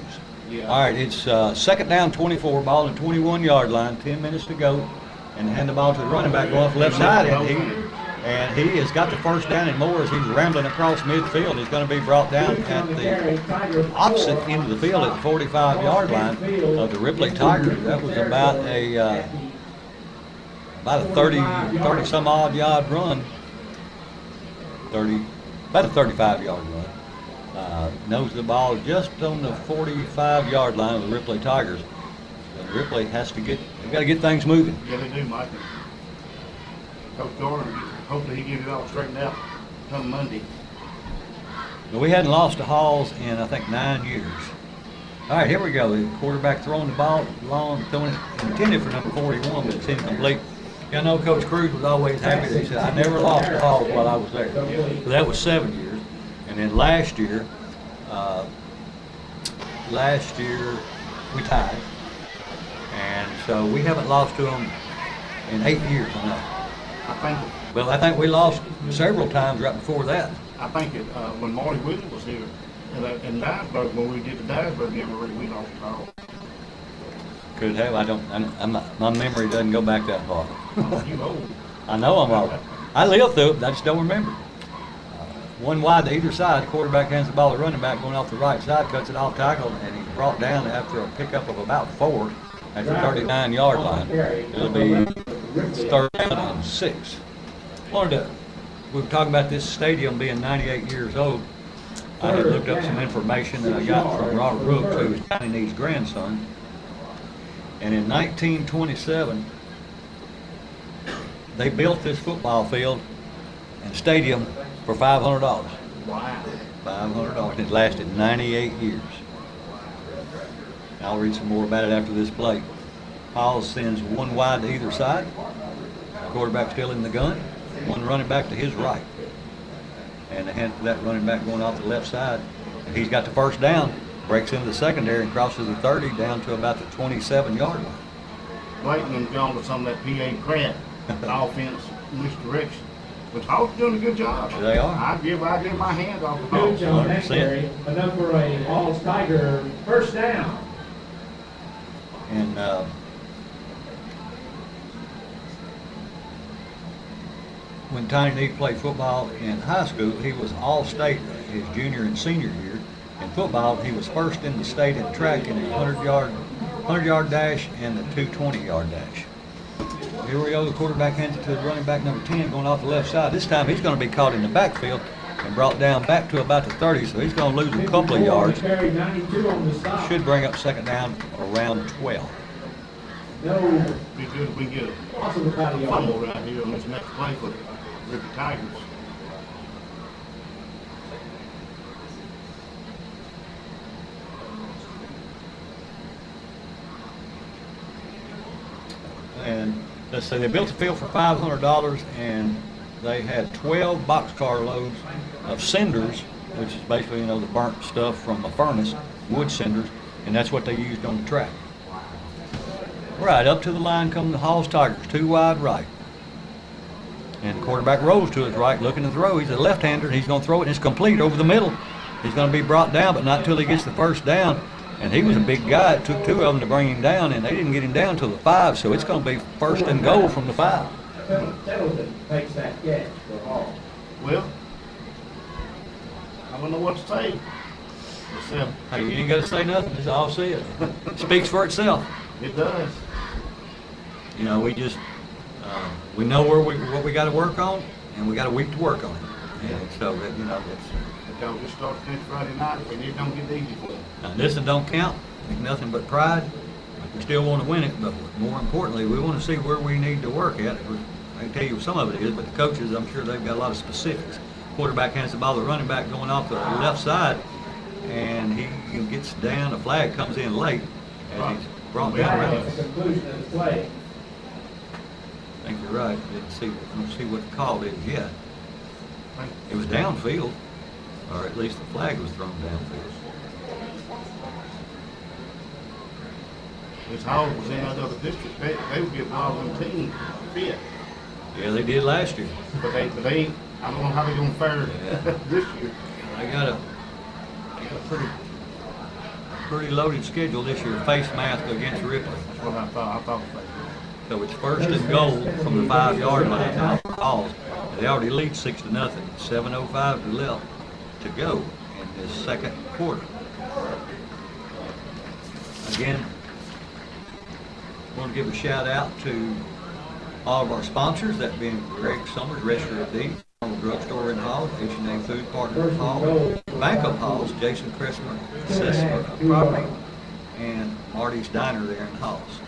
Yeah. All right, it's 2nd down, 24, ball in 21-yard line, 10 minutes to go, and hand the ball to the running back going off the left side, and he has got the 1st down and more as he's rambling across midfield. He's going to be brought down at the opposite end of the field at the 45-yard line of the Ripley Tigers. That was about a 30 some odd yard run, about a 35-yard run. Knows the ball just on the 45-yard line of the Ripley Tigers. And Ripley they've got to get things moving. Yeah, they do, Mike. Coach Gordon, hopefully he gets it all straightened out come Monday. But we hadn't lost to Halls in, I think, 9 years. All right, here we go. The quarterback throwing the ball long, throwing it intended for number 41, but it's incomplete. I know Coach Cruz was always happy. He said, I never lost to Halls while I was there. So that was 7 years. And then last year we tied. And so we haven't lost to them in 8 years, I know. Well, I think we lost several times right before that. I think when Marty Williams was here in Dyersburg, when we did the Dyersburg game, we lost it all. Could have. My memory doesn't go back that far. You old. I know I'm old. I lived through it, but I just don't remember. 1 wide to either side. The quarterback hands the ball to the running back going off the right side, cuts it off tackle, and he's brought down after a pickup of about 4 at the 39-yard line. It'll be 3rd down and 6. We were talking about this stadium being 98 years old. I had looked up some information that I got from Robert Brooks, who was Johnny Nee's grandson. And in 1927, they built this football field and stadium for $500. Wow. $500. It lasted 98 years. I'll read some more about it after this play. Halls sends 1 wide to either side. Quarterback still in the gun. 1 running back to his right. And the hand to that running back going off the left side. And he's got the 1st down. Breaks into the secondary and crosses the 30 down to about the 27-yard line. Blayton and gone with some of that PA crap, offense, misdirection. But Hawks doing a good job. They are. I give my hand off the Good Hawks. job, that 100%. carry. Enough for a Halls Tiger 1st down. And when Tiny Neat played football in high school, he was all-state his junior and senior year. In football, he was first in the state in track in the 100-yard dash and the 220-yard dash. Here we go, the quarterback hands it to the running back number 10 going off the left side. This time he's going to be caught in the backfield and brought down back to about the 30, so he's going to lose a couple of yards. Carry 92 on the stop. Should bring up second down around 12. No Be good if we get a loss of about a yard. fumble right here on this next play for the Ripley Tigers. And let's say they built the field for $500 and they had 12 boxcar loads of cinders, which is basically, the burnt stuff from a furnace, wood cinders, and that's what they used on the track. Right, up to the line come the Halls Tigers, 2 wide right. And the quarterback rolls to his right, looking to throw. He's a left-hander, and he's going to throw it, and it's complete over the middle. He's going to be brought down, but not until he gets the first down. And he was a big guy. It took 2 of them to bring him down, and they didn't get him down till the 5, so it's going to be first and goal from the 5. Templeton makes that catch for Hall. Well, I don't know what to say. Except Hey, you ain't got to say nothing. It's all said. It speaks for itself. it does. We just we know what we got to work on, and we got a week to work on it. And so that that's. Y'all just start next Friday night, and it don't get easy for them. Now, this one don't count. It's nothing but pride. We still want to win it, but more importantly, we want to see where we need to work at. I can tell you some of it is, but the coaches, I'm sure they've got a lot of specifics. Quarterback hands the ball to the running back going off the left side, and he gets down. A flag comes in late, and he's brought down. That's the conclusion of the play. I think you're right. I don't see what the call is yet. It was downfield, or at least the flag was thrown downfield. This Hall was in that other district, they would get ball on team fit. Yeah, they did last year. But they I don't know how they're gonna fare this year. They got a pretty loaded schedule this year. Face mask against Ripley. That's what I thought they So it's first and goal from the 5-yard line now for Halls. They already lead 6-0. 7:05 to left to go in this second quarter. Again, I want to give a shout out to all of our sponsors, that being Greg Summers, Restaurant D, Drugstore in Halls, H&A Food Partner in Halls, Bank of Halls, Jason Christmas, Assessment of Property, and Marty's Diner there in Halls.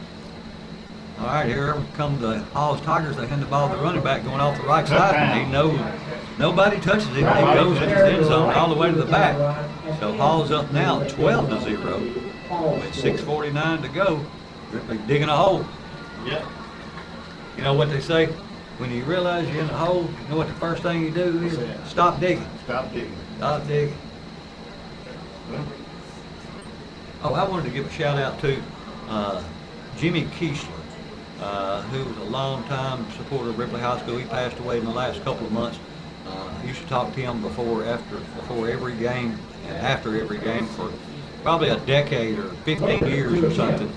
All right, here come the Halls Tigers. They hand the ball to the running back going off the right side, and he knows nobody touches it. He goes into the end zone all the way to the back. So Halls up now 12-0 with 6:49 to go. Ripley digging a hole. Yeah. You know what they say? When you realize you're in a hole, you know what the first thing you do is? Stop digging. Stop digging. Stop digging. Oh, I wanted to give a shout out to Jimmy Keesler, who was a long-time supporter of Ripley High School. He passed away in the last couple of months. I used to talk to him before every game and after every game for probably a decade or 15 years or something.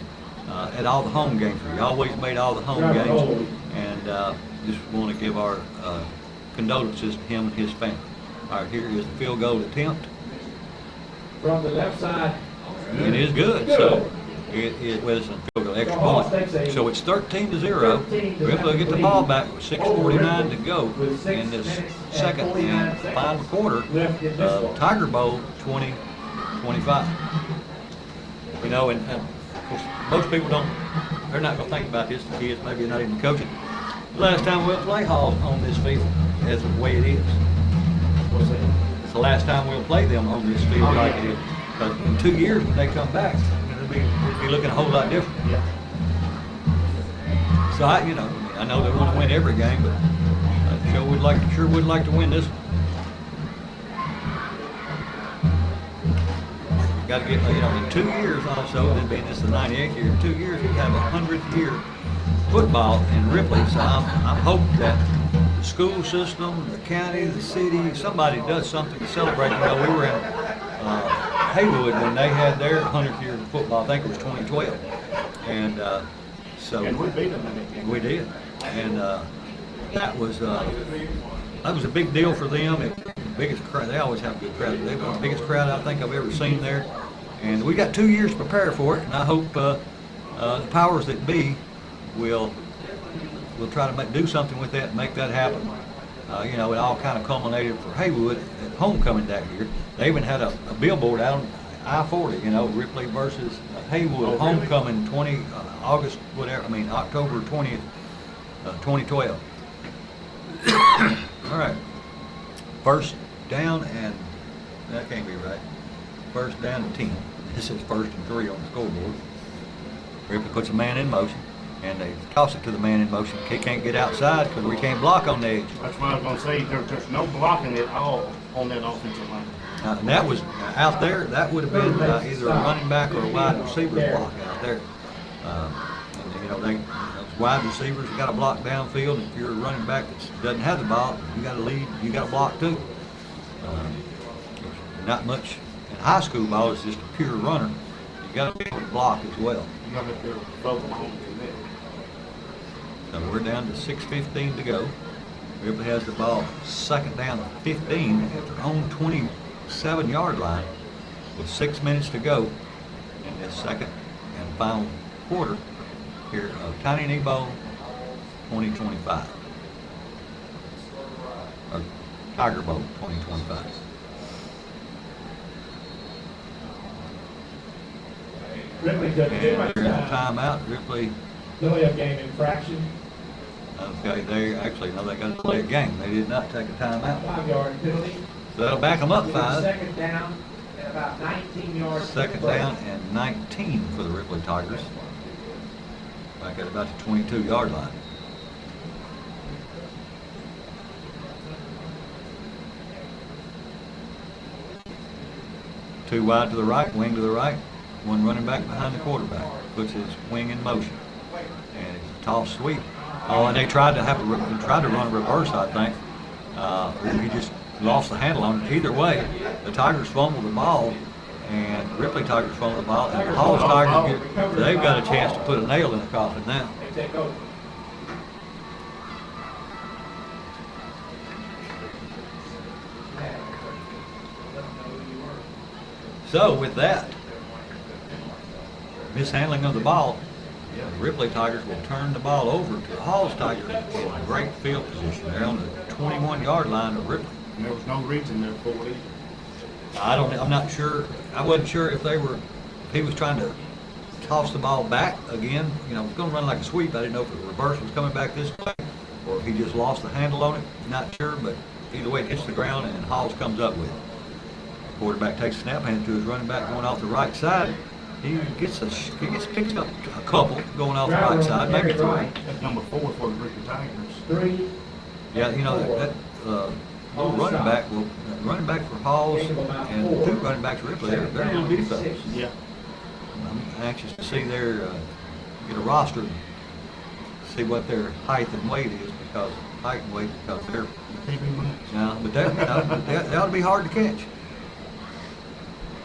At all the home games. We always made all the home games, and just want to give our condolences to him and his family. All right, here is the field goal attempt. From the left side. It is good, so it is with us field goal extra point. So it's 13-0. Ripley will get the ball back with 6:49 to go in this second and final quarter of Tiger Bowl 2025. And of course, most people they're not going to think about this, the kids, maybe not even coaching. The last time we'll play Halls on this field, that's the way it is. It's the last time we'll play them on this field like it is. Because in 2 years when they come back, it'll be looking a whole lot different. So I know they want to win every game, but I sure would like to win this one. Got to get, in 2 years also, then being this the 98th year, in 2 years we have 100th year football in Ripley. So I'm hoping that the school system, the county, the city, somebody does something to celebrate. We were in Haywood when they had their 100th year of football. I think it was 2012, and so And we beat them. we did, and that was a big deal for them. Biggest crowd. They always have a good crowd. They've got the biggest crowd I think I've ever seen there. And we got 2 years to prepare for it. And I hope the powers that be will try to do something with that and make that happen. It all kind of culminated for Haywood at homecoming that year. They even had a billboard out on I-40, Ripley versus Haywood homecoming October 20th, 2012. All right. First down and that can't be right. First down and 10. This is 1st and 3 on the scoreboard. Ripley puts a man in motion, and they toss it to the man in motion. He can't get outside because we can't block on the edge. That's what I was going to say. There's no blocking at all on that offensive line. And that was out there. That would have been either a running back or a wide receiver block out there. Wide receivers got to block downfield. If you're a running back that doesn't have the ball, you got to lead. You got to block too. Not much in high school ball. It's just a pure runner. You got to be able to block as well. You got to be able to throw the ball. So we're down to 6:15 to go. Ripley has the ball 2nd down and 15 at their own 27-yard line with 6 minutes to go in this second and final quarter here of Tiny Knee Bowl 2025. Or Tiger Bowl 2025. Ripley took And too much during the time. timeout, Ripley, Delay of game infraction, okay, they actually, no, they got to play a game. They did not take a timeout. 5-yard penalty. So that'll back them up 5. 2nd down and about 19 yards. 2nd down and 19 for the Ripley Tigers. Back at about the 22-yard line. Two wide to the right, wing to the right. One running back behind the quarterback. Puts his wing in motion. And it's a toss sweep. Oh, and they tried to run a reverse, I think. He just lost the handle on it. Either way, the Tigers fumbled the ball, and Ripley Tigers fumbled the ball, and the Halls Tigers they've got a chance to put a nail in the coffin now. They take over. So with that mishandling of the ball, the Ripley Tigers will turn the ball over to the Halls Tigers in a great field position. They're on the 21-yard line of Ripley. And there was no reason there for it either. I'm not sure. I wasn't sure if he was trying to toss the ball back again. It was going to run like a sweep. I didn't know if the reverse was coming back this way or if he just lost the handle on it. Not sure, but either way, it hits the ground and Halls comes up with it. Quarterback takes a snap, hands to his running back going off the right side. He gets picked up a couple going off the right side, maybe 3. That's number 4 for the Ripley Tigers. 3. Yeah, that little running back for Halls and 2 running backs for Ripley, they're little bitty fellas. Yeah. I'm anxious to see their get a roster, see what their height and weight is because they're but that ought to be hard to catch.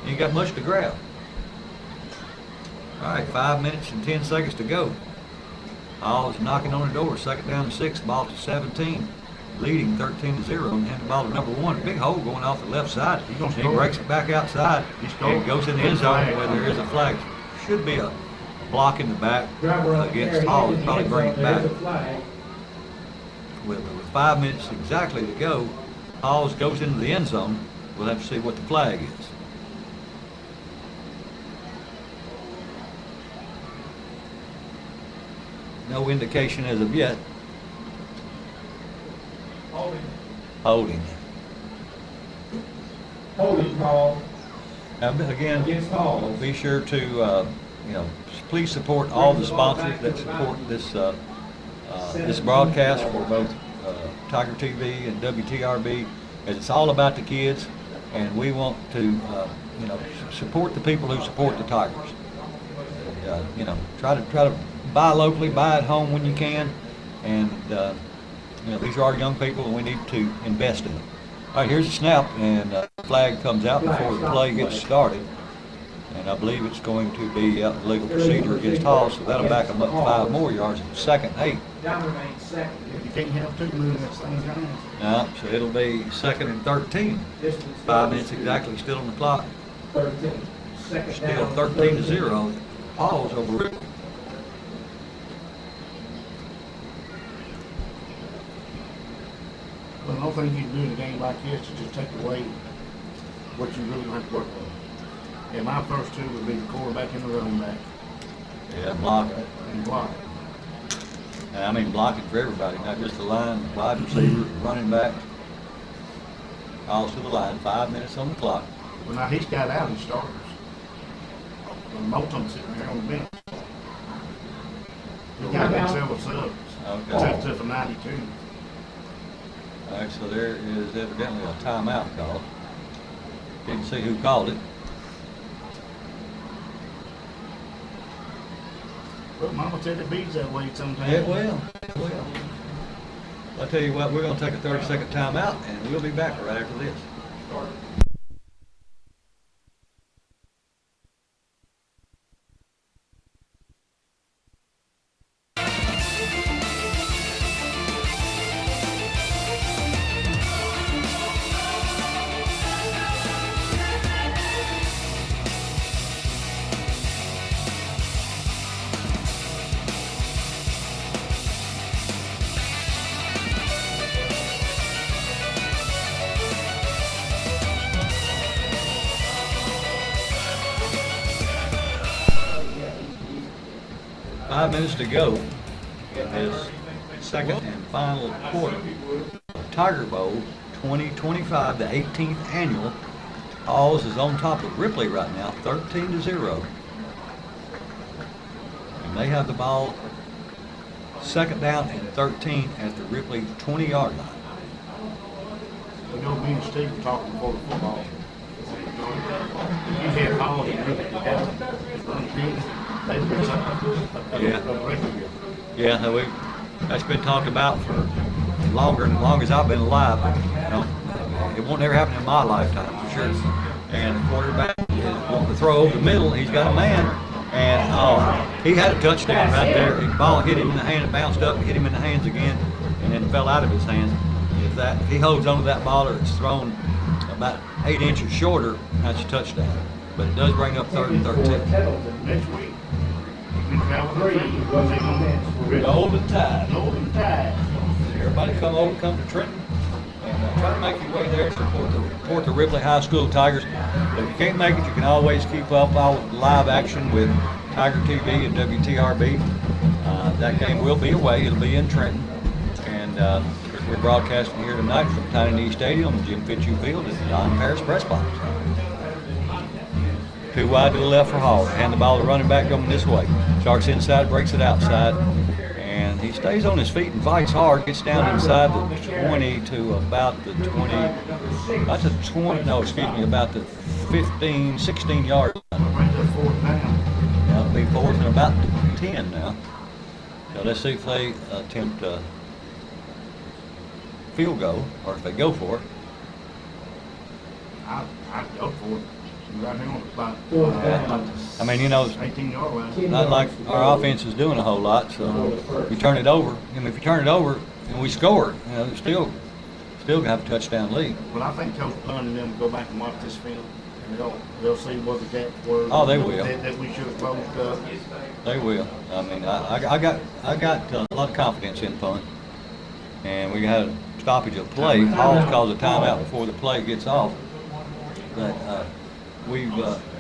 You ain't got much to grab. All right, 5 minutes and 10 seconds to go. Halls knocking on the door. 2nd down and 6. Ball to 17. Leading 13-0 and hand the ball to number 1. Big hole going off the left side. He breaks it back outside and goes in the end zone where there is a flag. Should be a block in the back against Halls. Probably bring it back. With 5 minutes exactly to go, Halls goes into the end zone. We'll have to see what the flag is. No indication as of yet. Holding. Holding call Now, again, against Halls. be sure to, please support all the sponsors that support this broadcast for both Tiger TV and WTRB, as it's all about the kids, and we want to, support the people who support the Tigers. Try to buy locally, buy at home when you can, and these are our young people, and we need to invest in them. All right, here's a snap, and flag comes out before the play gets started. And I believe it's going to be out in legal procedure against Hall, so that'll back them up 5 more yards. Second and 8. Down remains second. You can't have two moving at the same time. No, so it'll be second and 13. Distance 5 minutes exactly still on the clock. 13. Second Still down. 13-0. Hall's over Ripley. Well, the only thing you can do in a game like this is just take away what you really have to work on. And my first two would be the quarterback and the running back Yeah, blocking. and block. And I mean blocking for everybody, not just the line, wide receiver, running back. Calls to the line, 5 minutes on the clock. Well, now he's got out his starters. Well, most of them sitting there on the bench. He got that several subs. Okay. That's up to 92. All right, so there is evidently a timeout call. Didn't see who called it. Well, Mama said it beats that way sometimes. It will. It will. I'll tell you what, we're going to take a 30-second timeout, and we'll be back right after this. Five minutes to go in this second and final quarter. Tiger Bowl 2025, the 18th annual. Halls is on top of Ripley right now, 13-0. And they have the ball second down and 13 at the Ripley 20-yard line. You know, me and Steve were talking before the football. You had Hall and Ripley together. They'd been something. Yeah, that's been talked about for longer and long as I've been alive. But, you know, it won't ever happen in my lifetime, for sure. And the quarterback is wanting to throw over the middle. He's got a man, and he had a touchdown right there. The ball hit him in the hand, it bounced up, hit him in the hands again, and then fell out of his hands. If he holds onto that ball or it's thrown about 8 inches shorter, that's a touchdown. But it does bring up 3rd and 13. Next week, we travel to Golden Tide. Golden Tide. Everybody come to Trenton and try to make your way there and support the Ripley High School Tigers. But if you can't make it, you can always keep up all live action with Tiger TV and WTRB. That game will be away. It'll be in Trenton. And we're broadcasting here tonight from Tiny Knee Stadium, Jim Fitzhugh Field at the Don Paris Press Box. Too wide to the left for Hall. Hand the ball to running back going this way. Sharks inside, breaks it outside. And he stays on his feet and fights hard, gets down inside the 20 to about the 20, about the 20, no, excuse me, about the 15, 16 yard line. Right to 4th down. That'll be 4th and about 10 now. So let's see if they attempt a field goal, or if they go for it. I'd go for it. Right here on about, I mean, you know, 18-yard line. not like our offense is doing a whole lot, so if we turn it over, and if you turn it over and we score, you know, still gonna have a touchdown lead. But I think Coach Pun and them will go back and watch this film, and they'll see what the gaps were. Oh, they will. That we should have closed up. They will. I mean, I got a lot of confidence in Pun, and we had a stoppage of play. Hall's calls a timeout before the play gets off, but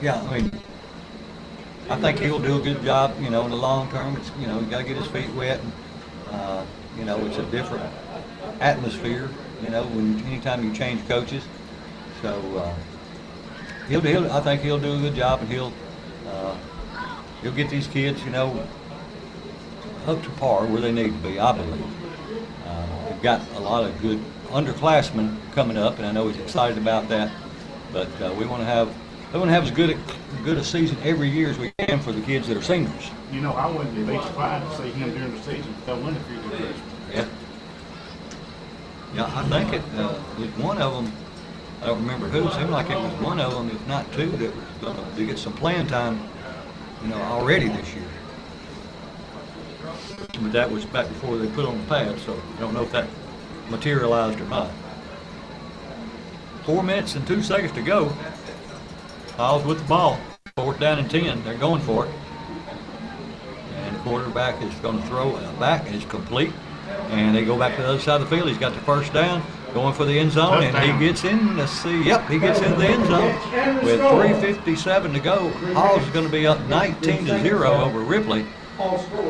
yeah, I mean, I think he'll do a good job, you know, in the long term. It's, you know, you got to get his feet wet. And, you know, it's a different atmosphere, you know, anytime you change coaches. So I think he'll do a good job, and he'll get these kids, you know, up to par where they need to be, I believe. They've got a lot of good underclassmen coming up, and I know he's excited about that. But we want to have as good a season every year as we can for the kids that are seniors. You know, I wouldn't be surprised to see him during the season throw in a few good freshmen. Yeah. Yeah, I think with one of them, I don't remember who. It seemed like it was one of them, if not two, that was going to get some playing time, already this year. But that was back before they put on the pad, so I don't know if that materialized or not. 4 minutes and 2 seconds to go. Hall's with the ball. 4th down and 10. They're going for it. And the quarterback is going to throw back, and it's complete. And they go back to the other side of the field. He's got the first down, going for the end zone, and he gets in. Let's see. Yep, he gets into the end zone with 3:57 to go. Hall's is going to be up 19-0 over Ripley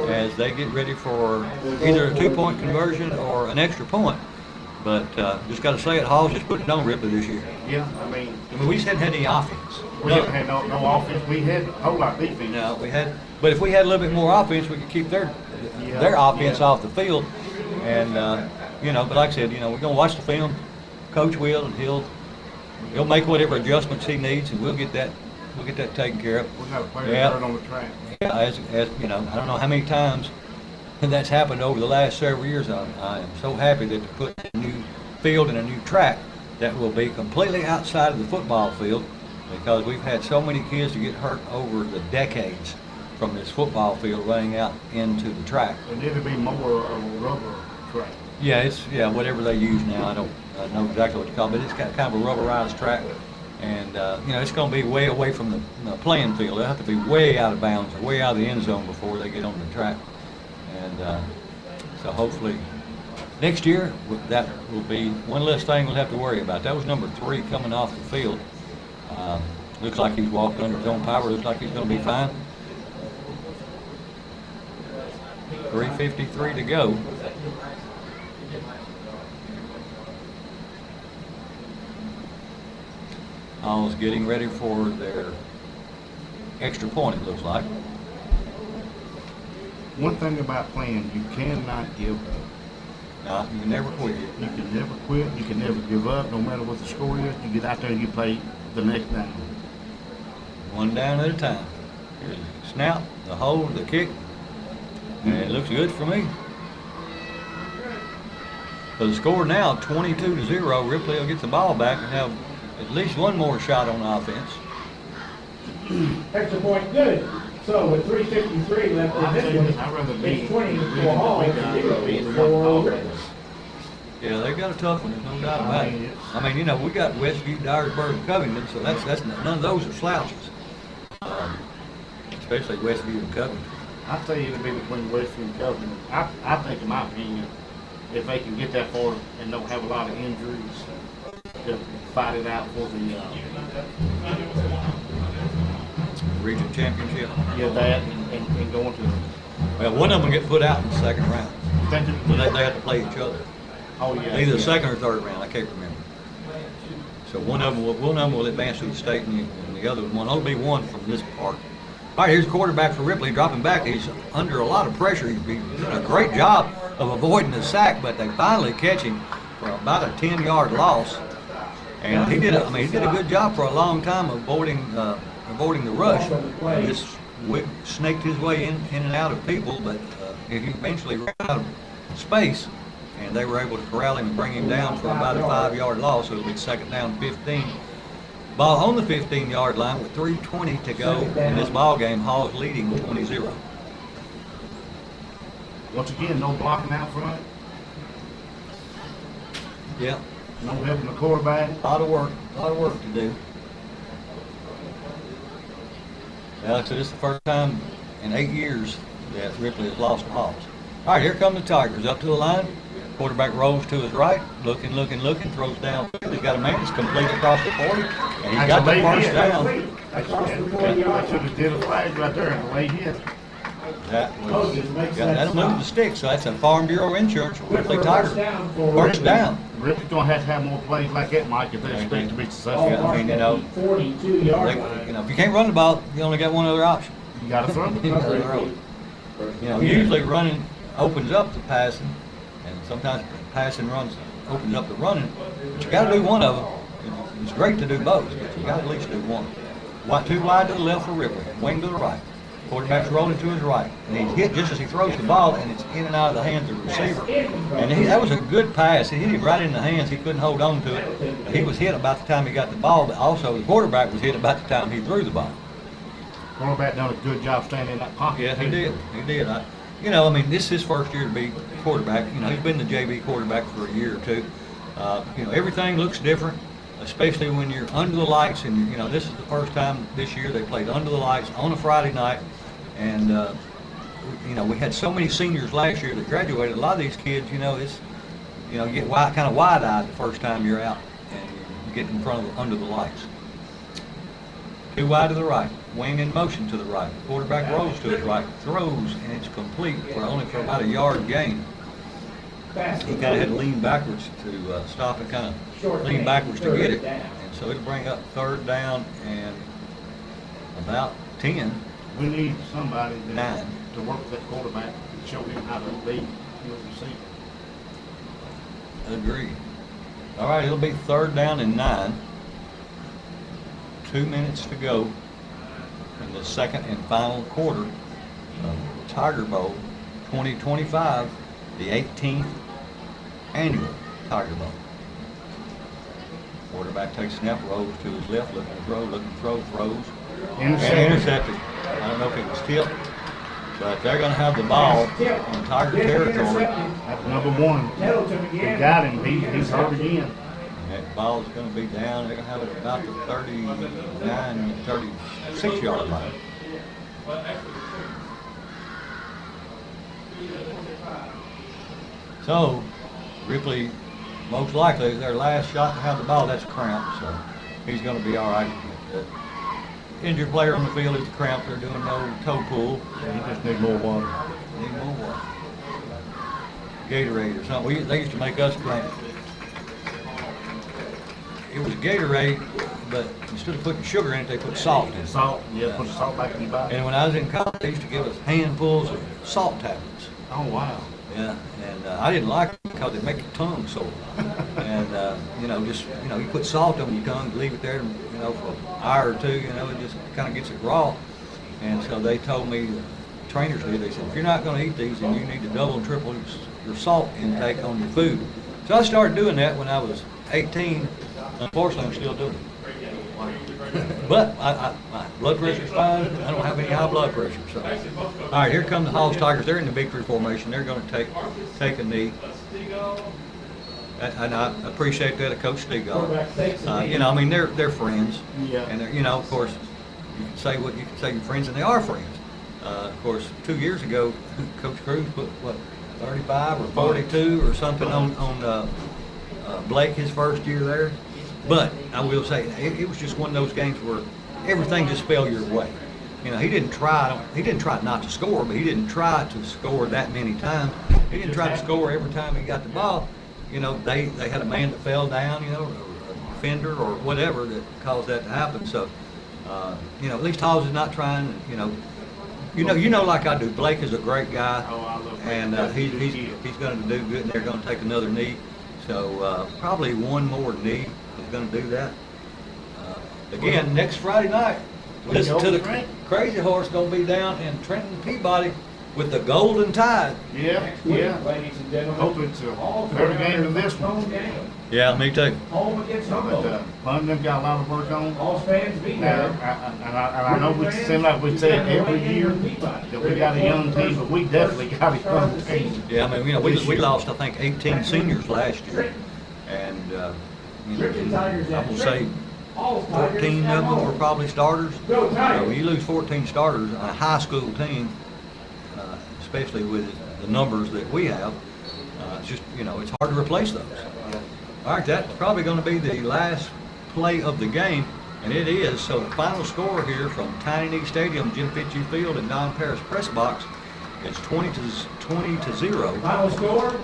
as they get ready for either a 2-point conversion or an extra point. But just got to say it, Hall's just putting it on Ripley this year. Yeah, We just hadn't had any offense. we haven't had no offense. We had a whole lot of defense. No, we had, but if we had a little bit more offense, we could keep their offense off the field. And but like I said, we're gonna watch the film. Coach will, and he'll make whatever adjustments he needs, and we'll get that taken care of. We got a player hurt on the track. Yeah, as I don't know how many times that's happened over the last several years. I am so happy that they put a new field and a new track that will be completely outside of the football field, because we've had so many kids to get hurt over the decades from this football field running out into the track. And it'll be more of a rubber track. Yeah, whatever they use now. I don't know exactly what you call it, but it's got kind of a rubberized track. And, it's going to be way away from the playing field. They'll have to be way out of bounds or way out of the end zone before they get on the track. And so hopefully next year that will be one less thing we'll have to worry about. That was number 3 coming off the field. Looks like he's walked under his own power. Looks like he's going to be fine. 3:53 to go. Hall's getting ready for their extra point, it looks like. One thing about playing, you cannot give up. No, you can never quit. You can never quit. You can never give up, no matter what the score is. You get out there and you play the next down. One down at a time. Here's the snap, the hold, the kick, and it looks good for me. So the score now, 22-0. Ripley will get the ball back and have at least one more shot on offense. Extra point good. So with 3:53 left in this I'd rather one, be it's 20 for Hall, 0 for Ripley. Yeah, they've got a tough one, there's no doubt about it. I mean, we got Westview, Dyersburg, and Covington, so that's none of those are slouches. Especially Westview and Covington. I tell you, it'll be between Westview and Covington. I think, in my opinion, if they can get that far and don't have a lot of injuries, they'll fight it out for the Region championship. that and going to. Well, one of them will get put out in the second round. Think So they have to play each other. Oh yeah. Either the second or third round, I can't remember. So one of them will advance to the state, and the other one will be one from this part. All right, here's the quarterback for Ripley dropping back. He's under a lot of pressure. He's doing a great job of avoiding the sack, but they finally catch him for about a 10-yard loss. And he did a good job for a long time avoiding the rush. He just snaked his way in and out of people, but he eventually ran out of space, and they were able to corral him and bring him down for about a 5-yard loss. So it'll be second down 15. Ball on the 15-yard line with 3:20 to go in this ball game. Hall's leading 20-0. Once again, no blocking out front, Yeah, no helping the quarterback. a lot of work to do. Alex, this is the first time in 8 years that Ripley has lost to Halls. All right, here come the Tigers up to the line. Quarterback rolls to his right, looking, throws down. He's got a man that's complete across the 40, and he's got the first down. I should have did a flag right there and laid in. That'll move the stick, so that's a Farm Bureau insurance. Ripley Tigers, first down. Ripley's gonna have to have more plays like that, Mike, if they expect to be successful. Yeah, I mean, 42-yard line. if you can't run the ball, you only got one other option. You gotta throw it. Usually running opens up the passing, and sometimes passing opens up the running, but you gotta do one of them. It's great to do both, but you gotta at least do one. Too wide to the left for Ripley, wing to the right. Quarterback's rolling to his right, and he's hit just as he throws the ball, and it's in and out of the hands of the receiver. And that was a good pass. He hit him right in the hands. He couldn't hold on to it. He was hit about the time he got the ball, but also the quarterback was hit about the time he threw the ball. Quarterback done a good job standing in that pocket. Yeah, he did. He did. I mean, this is his first year to be quarterback. He's been the JV quarterback for a year or two. Everything looks different, especially when you're under the lights. And this is the first time this year they played under the lights on a Friday night. And we had so many seniors last year that graduated. A lot of these kids, it's you get kind of wide-eyed the first time you're out and you get in front of under the lights. Too wide to the right, wing in motion to the right. Quarterback rolls to his right, throws, and it's complete for about a yard gain. He kind of had to lean backwards to stop and kind of lean backwards to get it. And so it'll bring up 3rd down and about 10. We need somebody 9. to work with that quarterback and show him how to lead his receiver. Agreed. All right, it'll be 3rd down and 9. 2 minutes to go in the second and final quarter of Tiger Bowl 2025, the 18th annual Tiger Bowl. Quarterback takes snap, rolls to his left, looking to throw, throws, and intercepted. I don't know if it was tipped, but they're going to have the ball on Tiger territory. That's number 1. He got him. He's hurt again. That ball's going to be down. They're going to have it about the 39, 36 yard line. So, Ripley, most likely, is their last shot to have the ball. That's a cramp, so he's going to be all right. The injured player on the field is a cramp. They're doing no toe pull. He just need more water. Need more water. Gatorade or something. They used to make us drink. It was Gatorade, but instead of putting sugar in it, they put salt in it. Salt, put salt back in your body. And when I was in college, they used to give us handfuls of salt tablets. Oh, wow. Yeah, and I didn't like it because it make your tongue sore. And you put salt on your tongue, leave it there, for an hour or two. It just kind of gets it raw. And so they told me, the trainers did. They said, if you're not going to eat these, then you need to double and triple your salt intake on your food. So I started doing that when I was 18. Unfortunately, I'm still doing it. But my blood pressure's fine. I don't have any high blood pressure. So, all right, here come the Hawes Tigers. They're in the victory formation. They're going to take a knee. And I appreciate that of Coach Stegall. They're friends. Yeah. And of course, you can say what you can say. You're friends, and they are friends. Of course, 2 years ago, Coach Cruz put 35 or 42 or something on Blake his first year there. But I will say, it was just one of those games where everything just fell your way. He didn't try not to score, but he didn't try to score that many times. He didn't try to score every time he got the ball. They had a man that fell down, or a defender or whatever that caused that to happen. So, at least Hawes is not trying, like I do. Blake is a great guy, and he's going to do good, and they're going to take another knee. So probably one more knee is going to do that. Again, next Friday night, listen to the Crazy Horse going to be down in Trenton Peabody with the Golden Tide. Yeah. Ladies and gentlemen, Hope it's a better game than this one. Yeah, me too. home against Humboldt. But Putnam got a lot of work on. All fans be Now, there. I know we seem like we say it every year that we got a young team, but we definitely got a young team. Yeah, we lost, I think, 18 seniors last year. And, I will say 14 of them were probably starters. When you lose 14 starters on a high school team, especially with the numbers that we have, it's just, it's hard to replace those. All right, that's probably going to be the last play of the game, and it is. So the final score here from Tiny Knee Stadium, Jim Fitchie Field, and Don Paris Press Box is 20 to 0. Final score,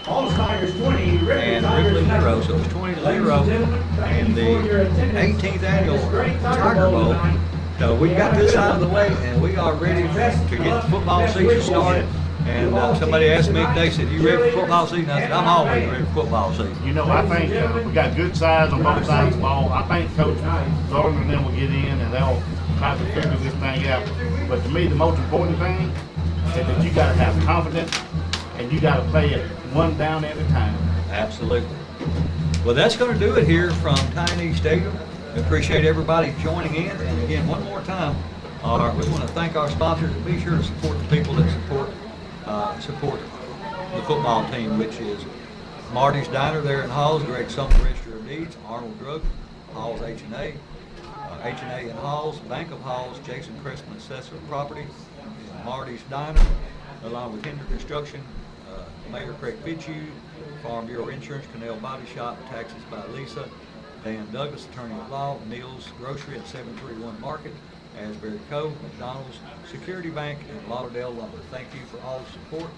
Hawes Tigers 20, Ripley And Tigers Ripley 0, nothing. so it's 20 to Ladies 0 and gentlemen, thank in you the for your attendance 18th annual at this great Tiger Bowl. tonight. So we got this out of the way, and we are ready to get the football season started. And somebody asked me today, said, "You ready for football season?" I said, "I'm always ready for football season." I think we got good size on both sides of the ball. I think Coach Thornton and them will get in and they'll try to figure this thing out. But to me, the most important thing is that you gotta have confidence and you gotta play it one down at a time. Absolutely. Well, that's going to do it here from Tiny Stadium. We appreciate everybody joining in. And again, one more time, we want to thank our sponsors and be sure to support the people that support the football team, which is Marty's Diner there in Halls, Greg Summer Register of Deeds, Arnold Drug, Halls H&A, H&A in Halls, Bank of Halls, Jason Crestman Assessor of Property, Marty's Diner, along with Hinder Construction, Mayor Craig Fitzhugh, Farm Bureau Insurance, Canal Body Shop, Taxes by Lisa, Dan Douglas, Attorney at Law, Neil's Grocery at 731 Market, Asbury Cove, McDonald's, Security Bank, and Lauderdale Lumber. Thank you for all the support.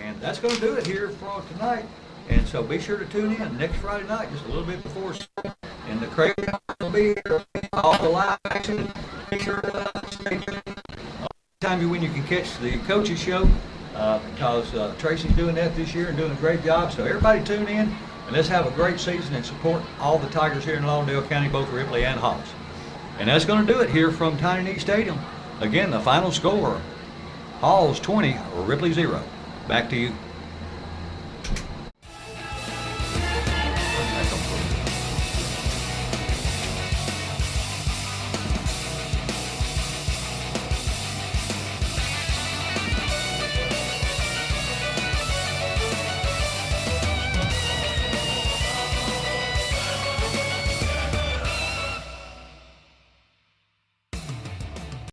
And that's going to do it here for tonight. And so be sure to tune in next Friday night, just a little bit before school. And the Craig will be here, all the live action. Be sure to stay tuned. Time when you can catch the coaches show, because Tracy's doing that this year and doing a great job. So everybody tune in and let's have a great season and support all the Tigers here in Lauderdale County, both Ripley and Halls. And that's going to do it here from Tiny Knee Stadium. Again, the final score, Halls 20, Ripley 0. Back to you.